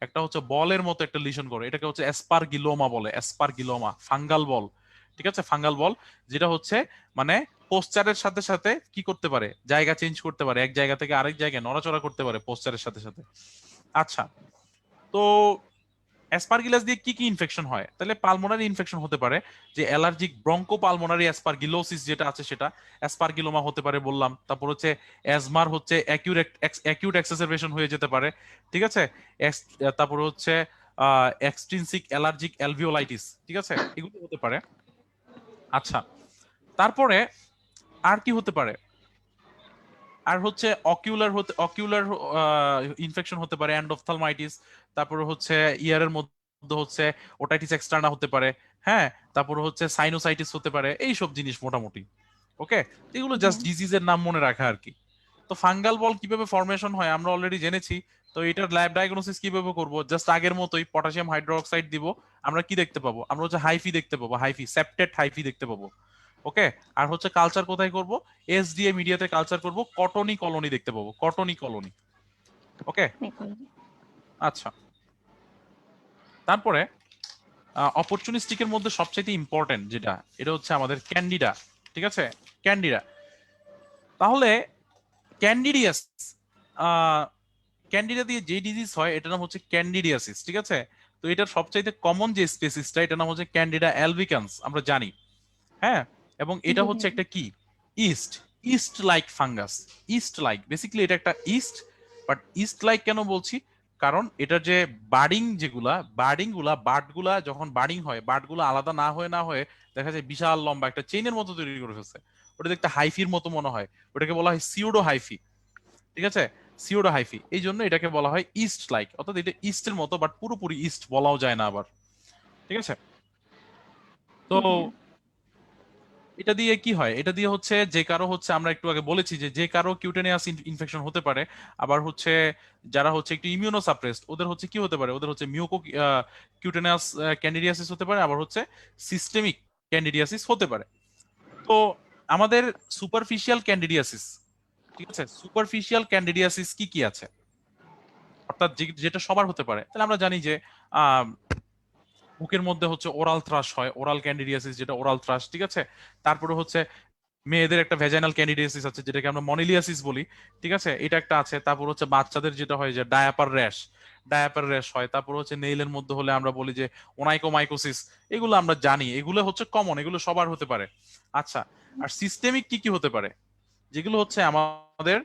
একটা হচ্ছে বলের মতো একটা লিশন করে, এটাকে হচ্ছে অ্যাসপারগিলোমা বলে, অ্যাসপারগিলোমা, ফাঙ্গাল বল। ঠিক আছে, ফাঙ্গাল বল, যেটা হচ্ছে মানে পোস্চারের সাথে সাথে কি করতে পারে, জায়গা চেঞ্জ করতে পারে, এক জায়গা থেকে আরেক জায়গায় নড়াচড়া করতে পারে পোস্চারের সাথে সাথে। আচ্ছা, তো অ্যাসপারগিলাস দিয়ে কি কি ইনফেকশন হয়, তাহলে পালমোনারি ইনফেকশন হতে পারে, যে অ্যালার্জিক ব্রঙ্কো পালমোনারি অ্যাসপারগিলোসিস যেটা আছে সেটা অ্যাসপারগিলোমা হতে পারে বললাম। তারপর হচ্ছে অ্যাজমার হচ্ছে অ্যাকিউট এক্সারবেশন হয়ে যেতে পারে। ঠিক আছে, তারপর হচ্ছে এক্সট্রিনসিক অ্যালার্জিক অ্যালভিওলাইটিস। ঠিক আছে, এগুলো হতে পারে। আচ্ছা, তারপরে আর কি হতে পারে, আর হচ্ছে অকিউলার ইনফেকশন হতে পারে, এন্ডোফথালমাইটিস। তারপরে হচ্ছে ইয়ারের মধ্যে হচ্ছে ওটাইটিস এক্সটার্না হতে পারে। হ্যাঁ, তারপরে হচ্ছে সাইনোসাইটিস হতে পারে, এই সব জিনিস মোটামুটি। ওকে, এগুলো জাস্ট হ্যাঁ। ডিজিজের নাম মনে রাখা আর কি। তো ফাঙ্গাল বল কিভাবে ফরমেশন হয় আমরা অলরেডি জেনেছি। তো এটার ল্যাব ডায়াগনোসিস কিভাবে করব, জাস্ট আগের মতোই পটাশিয়াম হাইড্রোক্সাইড দিব। আমরা কি দেখতে পাবো, আমরা হচ্ছে হাইফি দেখতে পাবো, হাইফি সেপ্টেট হাইফি দেখতে পাবো। ওকে, আর হচ্ছে কালচার কোথায় করব, এসডিএ মিডিয়াতে কালচার করব, কটনি কলোনি দেখতে পাবো, কটনি কলোনি। ওকে, আচ্ছা। তারপরে অপরচুনিস্টিকের মধ্যে সবচেয়ে ইম্পর্টেন্ট যেটা, এটা হচ্ছে আমাদের ক্যান্ডিডা। ঠিক আছে, ক্যান্ডিডা। তাহলে ক্যান্ডিডিয়াস, ক্যান্ডিডা দিয়ে যে ডিজিজ হয় এটার নাম হচ্ছে ক্যান্ডিডিয়াসিস। ঠিক আছে, তো এটার সবচাইতে কমন যে স্পেসিসটা এটার নাম হচ্ছে ক্যান্ডিডা অ্যালবিকান্স, আমরা জানি। হ্যাঁ, এবং এটা জি হচ্ছে ভাইয়া। একটা কি, east, east like fungus. East like basically এটা একটা ইস্ট, বাট ইস্ট লাইক কেন বলছি, কারণ এটার যে বার্ডিং যেগুলা, বার্ডগুলা যখন বার্ডিং হয়, বার্ডগুলো আলাদা না হয়ে দেখা যায় বিশাল লম্বা একটা চেইনের মতো তৈরি করে ফেলছে। ওটা দেখতে হাইফির মতো মনে হয়, ওটাকে বলা হয় সিউডো হাইফি। ঠিক আছে, সিউডো হাইফি, এই জন্য এটাকে বলা হয় ইস্ট লাইক, অর্থাৎ এটা ইস্টের মতো, বাট পুরোপুরি ইস্ট বলাও যায় না আবার। ঠিক আছে, তো জি ভাইয়া। এটা দিয়ে কি হয়, এটা দিয়ে হচ্ছে যে কারো হচ্ছে, আমরা একটু আগে বলেছি যে যে কারো কিউটেনিয়াস ইনফেকশন হতে পারে। আবার হচ্ছে যারা হচ্ছে একটু ইমিউনো সাপ্রেসড ওদের হচ্ছে কি হতে পারে, ওদের হচ্ছে মিউকো কিউটেনিয়াস ক্যান্ডিডিয়াসিস হতে পারে, আবার হচ্ছে সিস্টেমিক ক্যান্ডিডিয়াসিস হতে পারে। তো আমাদের সুপারফিশিয়াল ক্যান্ডিডিয়াসিস, ঠিক আছে, সুপারফিশিয়াল ক্যান্ডিডিয়াসিস কি কি আছে, অর্থাৎ যেটা সবার হতে পারে, তাহলে আমরা জানি যে আহ বুকের মধ্যে হচ্ছে ওরাল থ্রাশ হয়, ওরাল ক্যান্ডিডিয়াসিস যেটা ওরাল থ্রাশ। ঠিক আছে, তারপরে হচ্ছে মেয়েদের একটা ভ্যাজাইনাল ক্যান্ডিডিয়াসিস আছে যেটাকে আমরা মনিলিয়াসিস বলি। ঠিক আছে, এটা একটা আছে। তারপর হচ্ছে বাচ্চাদের যেটা হয় যে ডায়াপার র্যাশ হয়। তারপর হচ্ছে নেইলের মধ্যে হলে আমরা বলি যে ওনাইকোমাইকোসিস। এগুলো আমরা জানি, এগুলো হচ্ছে কমন, এগুলো সবার হতে পারে। আচ্ছা, আর সিস্টেমিক কি কি হতে পারে, যেগুলো হচ্ছে আমাদের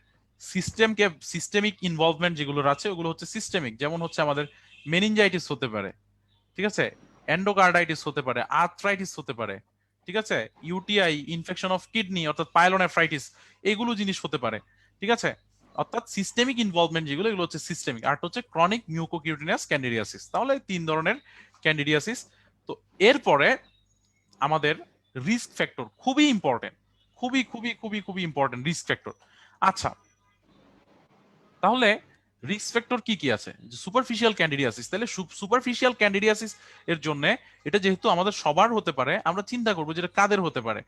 সিস্টেমিক ইনভলভমেন্ট যেগুলো আছে ওগুলো হচ্ছে সিস্টেমিক, যেমন হচ্ছে আমাদের মেনিনজাইটিস হতে পারে, ঠিক আছে, এন্ডোকার্ডাইটিস হতে পারে, আর্থ্রাইটিস হতে পারে, ঠিক আছে, ইউটিআই, ইনফেকশন অফ কিডনি অর্থাৎ পাইলোনেফ্রাইটিস, এগুলো জিনিস হতে পারে, ঠিক আছে। অর্থাৎ সিস্টেমিক ইনভলভমেন্ট যেগুলো এগুলো হচ্ছে সিস্টেমিক। আর হচ্ছে ক্রনিক মিউকোকিউটিনিয়াস ক্যান্ডিডিয়াসিস। তাহলে 3 ধরনের ক্যান্ডিডিয়াসিস। তো এরপরে আমাদের রিস্ক ফ্যাক্টর খুবই ইম্পর্টেন্ট, খুবই খুবই খুবই খুবই ইম্পর্টেন্ট রিস্ক ফ্যাক্টর। আচ্ছা, তাহলে রিস্ক ফ্যাক্টর কি কি আছে? সুপারফিশিয়াল ক্যান্ডিডিয়াসিস, তাহলে সুপারফিশিয়াল ক্যান্ডিডিয়াসিস এর জন্য এটা যেহেতু আমাদের সবার হতে পারে, আমরা চিন্তা করবো যেটা কাদের হতে পারে।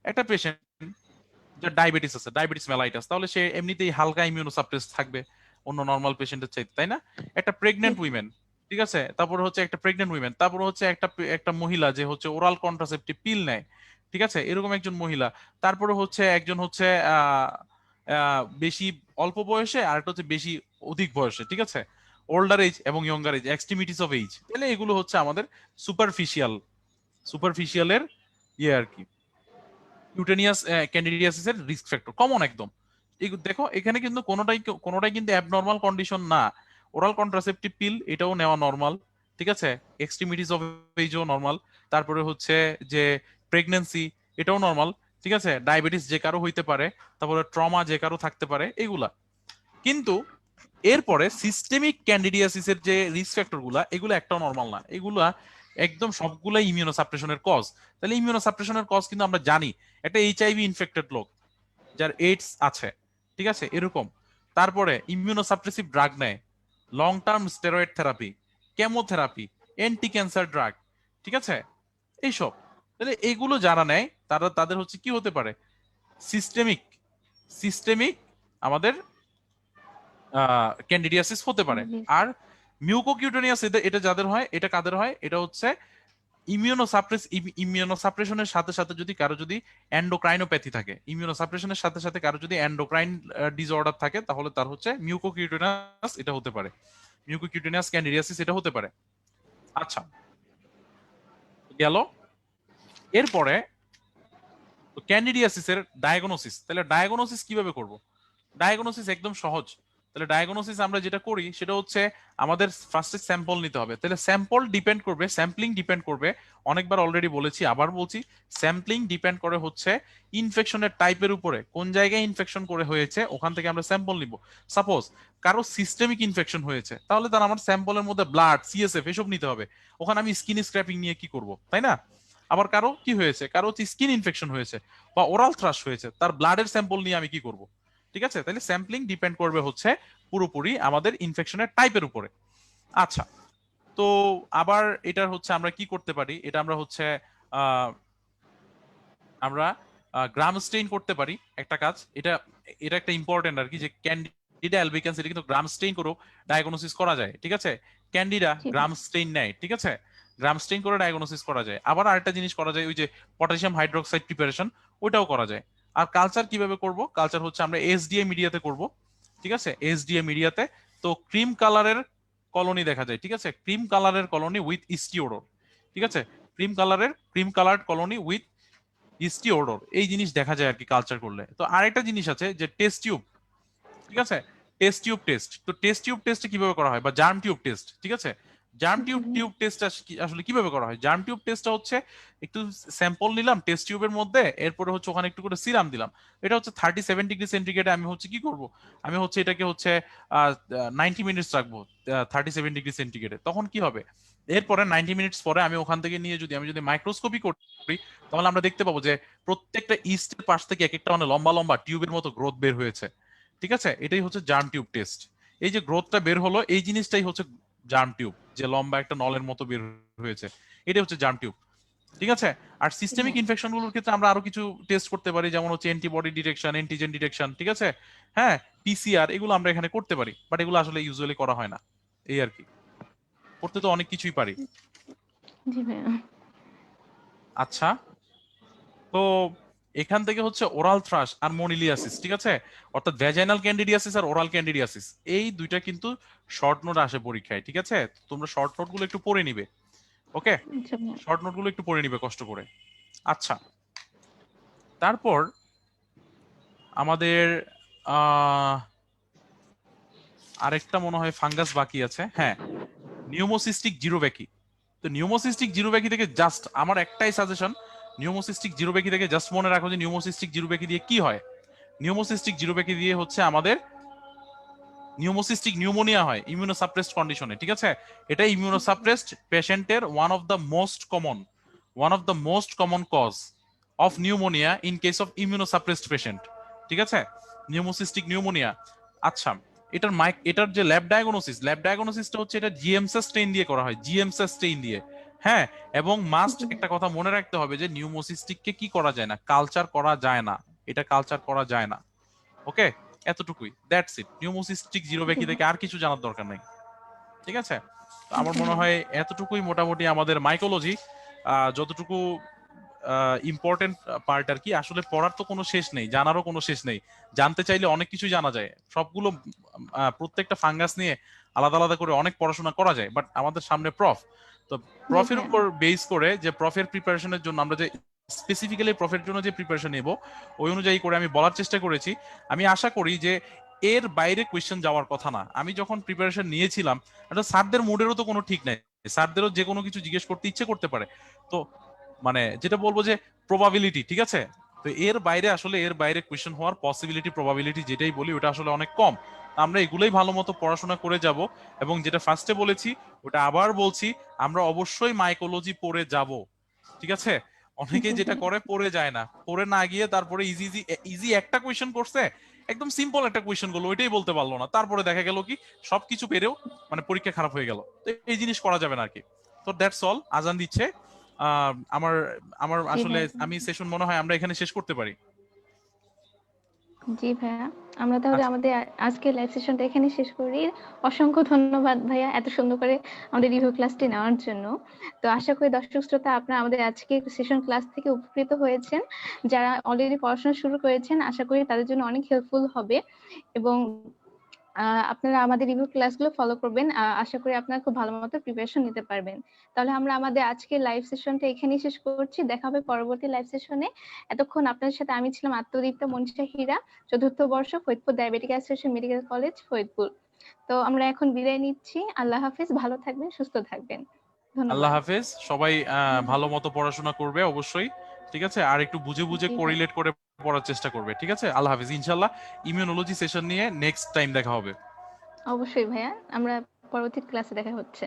একটা পেশেন্ট যার ডায়াবেটিস আছে, ডায়াবেটিস মেলাইটাস, তাহলে সে এমনিতেই হালকা ইমিউনোসাপ্রেস থাকবে অন্য নর্মাল পেশেন্টের চাইতে, তাই না? একটা প্রেগনেন্ট উইমেন, ঠিক আছে, তারপরে হচ্ছে একটা প্রেগনেন্ট উইমেন, তারপরে হচ্ছে একটা মহিলা যে হচ্ছে ওরাল কন্ট্রাসেপটিভ পিল নেয়, ঠিক আছে, এরকম একজন মহিলা। তারপরে হচ্ছে একজন হচ্ছে বেশি অল্প বয়সে, আর একটা হচ্ছে বেশি অধিক বয়সে, ঠিক আছে, ওল্ডার এজ এবং younger age, extremities of age. তাহলে এগুলো হচ্ছে আমাদের সুপারফিশিয়ালের ইয়ে আর কি, কিউটেনিয়াস ক্যান্ডিডিয়াসিস এর রিস্ক ফ্যাক্টর কমন একদম। দেখো এখানে কিন্তু কোনোটাই কিন্তু অ্যাবনর্মাল কন্ডিশন না। ওরাল কন্ট্রাসেপটিভ পিল এটাও নেওয়া নর্মাল, ঠিক আছে, এক্সট্রিমিটিস অফ এজও নর্মাল, তারপরে হচ্ছে যে প্রেগন্যান্সি এটাও নর্মাল, ঠিক আছে, ডায়াবেটিস যে কারো হইতে পারে, তারপরে ট্রমা যে কারো থাকতে পারে, এগুলা। কিন্তু এরপরে সিস্টেমিক ক্যান্ডিডিয়াসিসের যে রিস্ক ফ্যাক্টর গুলা, এগুলো একটাও নর্মাল না, এগুলা একদম সবগুলাই ইমিউনোসাপ্রেশনের কজ। তাহলে ইমিউনোসাপ্রেশনের কজ কিন্তু আমরা জানি, একটা এইচআইভি ইনফেক্টেড লোক যার এইডস আছে, ঠিক আছে, এরকম, তারপরে ইমিউনোসাপ্রেসিভ ড্রাগ নেয়, long term steroid therapy, chemotherapy, anti cancer drug, ঠিক আছে, এইসব। তাহলে এগুলো যারা নেয় তাদের হচ্ছে কি হতে পারে, সিস্টেমিক সিস্টেমিক আমাদের ক্যান্ডিডিয়াসিস হতে পারে। আর মিউকোকিউটেনিয়াস এটা যাদের হয়, এটা কাদের হয়, এটা হচ্ছে ইমিউনোসাপ্রেশনের সাথে সাথে যদি কারো যদি এন্ডোক্রাইনোপ্যাথি থাকে, ইমিউনোসাপ্রেশনের সাথে সাথে কারো যদি এন্ডোক্রাইন ডিসঅর্ডার থাকে, তাহলে তার হচ্ছে মিউকোকিউটেনিয়াস এটা হতে পারে, মিউকোকিউটেনিয়াস ক্যান্ডিডিয়াসিস এটা হতে পারে। আচ্ছা, গেল। এরপরে ক্যান্ডিডিয়াসিসের ডায়াগনোসিস, তাহলে ডায়াগনোসিস কিভাবে করব? ডায়াগনোসিস একদম সহজ। তাহলে ডায়াগনোসিস আমরা যেটা করি সেটা হচ্ছে আমাদের ফার্স্টে স্যাম্পল নিতে হবে। তাহলে স্যাম্পলিং ডিপেন্ড করবে, অনেকবার অলরেডি বলেছি, আবার বলছি, স্যাম্পলিং ডিপেন্ড করে হচ্ছে ইনফেকশনের টাইপের উপরে, কোন জায়গায় ইনফেকশন করে হয়েছে ওখান থেকে আমরা স্যাম্পল নিব। সাপোজ কারো সিস্টেমিক ইনফেকশন হয়েছে, তাহলে তার আমার স্যাম্পলের মধ্যে ব্লাড, সিএসএফ এসব নিতে হবে, ওখানে আমি স্কিন স্ক্র্যাপিং নিয়ে কি করব, তাই না? আবার কারো কি হয়েছে, কারো হচ্ছে স্কিন ইনফেকশন হয়েছে বা ওরাল থ্রাশ হয়েছে, তার ব্লাডের স্যাম্পল নিয়ে আমি কি করব? ঠিক আছে, তাহলে স্যাম্পলিং ডিপেন্ড করবে হচ্ছে পুরোপুরি আমাদের ইনফেকশনের টাইপের উপরে। আচ্ছা, তো আবার এটার হচ্ছে আমরা কি করতে পারি, এটা আমরা হচ্ছে আমরা গ্রাম স্টেইন করতে পারি, একটা কাজ, এটা এটা একটা ইম্পর্টেন্ট আর কি, যে ক্যান্ডিডা অ্যালবিকান্স এটা কিন্তু গ্রাম স্টেইন করেও ডায়াগনোসিস করা যায়, ঠিক আছে, ক্যান্ডিডা গ্রাম স্টেইন নেয়, ঠিক আছে, গ্রাম স্টেইন করে ডায়াগনোসিস করা যায়। আবার আরেকটা জিনিস করা যায়, ওই যে পটাশিয়াম হাইড্রোক্সাইড প্রিপারেশন, ওইটাও করা যায়। আর কালচার কিভাবে করব? কালচার হচ্ছে আমরা এসডিএ মিডিয়াতে করব, ঠিক আছে, এসডিএ মিডিয়াতে। তো ক্রিম কালারের কলোনি দেখা যায়, ঠিক আছে, ক্রিম কালারের কলোনি উইথ ইস্টিওডোর, ঠিক আছে, ক্রিম কালার্ড কলোনি উইথ হিস্টিওডোর, এই জিনিস দেখা যায় আর কি কালচার করলে। তো আরেকটা জিনিস আছে যে টেস্ট টিউব, ঠিক আছে, টেস্ট টিউব টেস্ট। তো টেস্ট টিউব টেস্ট কিভাবে করা হয়, বা জার্ম টিউব টেস্ট, ঠিক আছে, জার্ম টিউব টেস্ট আসলে কিভাবে করা হয়? জার্ম টিউব টেস্টটা হচ্ছে একটু স্যাম্পল নিলাম টেস্ট টিউবের মধ্যে, এরপরে হচ্ছে ওখানে একটু করে সিরাম দিলাম, এটা হচ্ছে 37 ডিগ্রি সেন্টিগ্রেডে আমি হচ্ছে কি করব, আমি হচ্ছে এটাকে হচ্ছে 90 মিনিটস রাখবো 37 ডিগ্রি সেন্টিগ্রেডে। তখন কি হবে, এরপরে 90 মিনিটস পরে আমি ওখান থেকে নিয়ে আমি যদি মাইক্রোস্কোপি করি, তাহলে আমরা দেখতে পাবো যে প্রত্যেকটা ইস্টের পাশ থেকে এক একটা মানে লম্বা লম্বা টিউবের মতো গ্রোথ বের হয়েছে, ঠিক আছে, এটাই হচ্ছে জার্ম টিউব টেস্ট। এই যে গ্রোথটা বের হলো, এই জিনিসটাই হচ্ছে জার্ম টিউব, যে লম্বা একটা নলের মতো বের হয়েছে, এটাই হচ্ছে জার্ম টিউব, ঠিক আছে। আর সিস্টেমিক ইনফেকশন গুলোর ক্ষেত্রে আমরা আরো কিছু টেস্ট করতে পারি, যেমন হচ্ছে অ্যান্টিবডি ডিটেকশন, অ্যান্টিজেন ডিটেকশন, ঠিক আছে, হ্যাঁ, পিসিআর, এগুলো আমরা এখানে করতে পারি, বাট এগুলো আসলে ইউজুয়ালি করা হয় না, এই আর কি। করতে তো অনেক কিছুই পারি। জি ভাইয়া। আচ্ছা, তো এখান থেকে হচ্ছে ওরাল থ্রাশ আর মনিলিয়াসিস, ঠিক আছে, অর্থাৎ ভ্যাজাইনাল ক্যান্ডিডিয়াসিস আর ওরাল ক্যান্ডিডিয়াসিস, এই দুইটা কিন্তু শর্ট নোট আসে পরীক্ষায়, ঠিক আছে, তোমরা শর্ট নোট গুলো একটু পড়ে নিবে, ওকে, আচ্ছা ভাইয়া। শর্ট নোট গুলো একটু পড়ে নিবে কষ্ট করে। আচ্ছা, তারপর আমাদের আরেকটা মনে হয় ফাঙ্গাস বাকি আছে, হ্যাঁ, নিউমোসিস্টিক জিরোব্যাকি। তো নিউমোসিস্টিক জিরোব্যাকি থেকে জাস্ট আমার একটাই সাজেশন, নিউমোসিস্টিক জিরোব্যাকি থেকে জাস্ট মনে রাখো যে নিউমোসিস্টিক জিরোব্যাকি দিয়ে কি হয়। নিউমোসিস্টিক জিরোব্যাকি দিয়ে হচ্ছে আমাদের নিউমোসিস্টিক নিউমোনিয়া হয় ইমিউনোসাপ্রেসড কন্ডিশনে, ঠিক আছে। এটা ইমিউনোসাপ্রেসড পেশেন্টের one of the most common cause of pneumonia in case of immunosuppressed patient, ঠিক আছে, নিউমোসিস্টিক নিউমোনিয়া। আচ্ছা, এটার যে ল্যাব ডায়াগনোসিসটা হচ্ছে এটা জিএমসএস স্টেইন দিয়ে করা হয়, জিএমসএস স্টেইন দিয়ে, হ্যাঁ। এবং মাস্ট জি একটা কথা মনে রাখতে হবে যে নিউমোসিস্টিককে কি করা যায় না, কালচার করা যায় না, এটা কালচার করা যায় না। ওকে, এতটুকুই, দ্যাটস ইট। নিউমোসিস্টিক জি জিরোব্যাকি ভাইয়া। থেকে আর কিছু জানার দরকার নেই, ঠিক আছে। তো আমার জি মনে ভাইয়া। হয় এতটুকুই মোটামুটি আমাদের মাইকোলজি, যতটুকু ইম্পর্টেন্ট পার্ট আর কি। আসলে পড়ার তো কোনো শেষ নেই, জানারও কোনো শেষ নেই, জানতে চাইলে অনেক কিছু জানা যায় সবগুলো। প্রত্যেকটা ফাঙ্গাস নিয়ে আলাদা আলাদা করে অনেক পড়াশোনা করা যায়, বাট আমাদের সামনে প্রফ, তো জি প্রফের ভাইয়া। উপর বেস করে যে প্রফের প্রিপারেশনের জন্য আমরা যে স্পেসিফিক্যালি প্রফের জন্য যে প্রিপারেশন নেব, ওই অনুযায়ী করে আমি বলার চেষ্টা করেছি। আমি আশা করি যে এর বাইরে কোয়েশ্চেন যাওয়ার কথা না। আমি যখন প্রিপারেশন নিয়েছিলাম, এটা স্যারদের মুডেরও তো কোনো ঠিক নাই, স্যারদেরও যে কোনো কিছু জিজ্ঞেস করতে ইচ্ছে করতে পারে। তো মানে যেটা বলবো যে প্রবাবিলিটি, ঠিক আছে, তো এর বাইরে কোয়েশ্চেন হওয়ার পসিবিলিটি, প্রবাবিলিটি যেটাই বলি ওটা আসলে অনেক কম। আমরা এগুলোই ভালো মতো পড়াশোনা করে যাব, এবং যেটা ফার্স্টে বলেছি ওটা আবার বলছি, আমরা অবশ্যই মাইকোলজি পড়ে যাব, ঠিক আছে। অনেকেই জি যেটা ভাইয়া। করে পড়ে যায় না, পড়ে না গিয়ে তারপরে ইজি ইজি ইজি একটা কোয়েশ্চেন করছে, একদম সিম্পল একটা কোয়েশ্চেন গুলো ওইটাই বলতে পারলো না, তারপরে দেখা গেল কি সবকিছু পেরেও মানে পরীক্ষা খারাপ হয়ে গেল। তো এই জিনিস করা যাবে না আর কি। তো দ্যাটস অল, আজান দিচ্ছে। আমার আমার জি আসলে ভাইয়া। আমি সেশন মনে হয় আমরা এখানে শেষ করতে পারি। জি ভাইয়া। আমরা তাহলে আচ্ছা, আমাদের আজকের লাইভ সেশনটা এখানেই শেষ করি। অসংখ্য ধন্যবাদ ভাইয়া এত সুন্দর করে আমাদের রিভিউ ক্লাসটি নেওয়ার জন্য। তো আশা করি দর্শক শ্রোতা আপনারা আমাদের আজকের সেশন ক্লাস থেকে উপকৃত হয়েছেন। যারা অলরেডি পড়াশোনা শুরু করেছেন আশা করি তাদের জন্য অনেক হেল্পফুল হবে, এবং আপনারা আমাদের রিভিউ ক্লাসগুলো ফলো করবেন। আশা করি আপনারা খুব ভালো মতো প্রিপারেশন নিতে পারবেন। তাহলে আমরা আমাদের আজকের লাইভ সেশনটা এখানেই শেষ করছি। দেখা হবে পরবর্তী লাইভ সেশনে। এতক্ষণ আপনাদের সাথে আমি ছিলাম আত্মদীপ্তা মনীষা হীরা, ৪র্থ বর্ষ, Faridpur diabetic association medical college, Faridpur. তো আমরা এখন বিদায় নিচ্ছি। আল্লাহ হাফেজ। ভালো থাকবেন, সুস্থ থাকবেন। আল্লাহ ধন্যবাদ। হাফেজ। সবাই ভালো মতো পড়াশোনা করবে অবশ্যই, ঠিক আছে, আর একটু বুঝে বুঝে জি ভাই। কোরিলেট করে পড়ার চেষ্টা করবে, ঠিক আছে। আল্লাহ হাফেজ। ইনশাল্লাহ ইমিউনোলজি সেশন নিয়ে নেক্সট টাইম দেখা হবে। অবশ্যই ভাইয়া। আমরা পরবর্তী ক্লাসে দেখা হচ্ছে।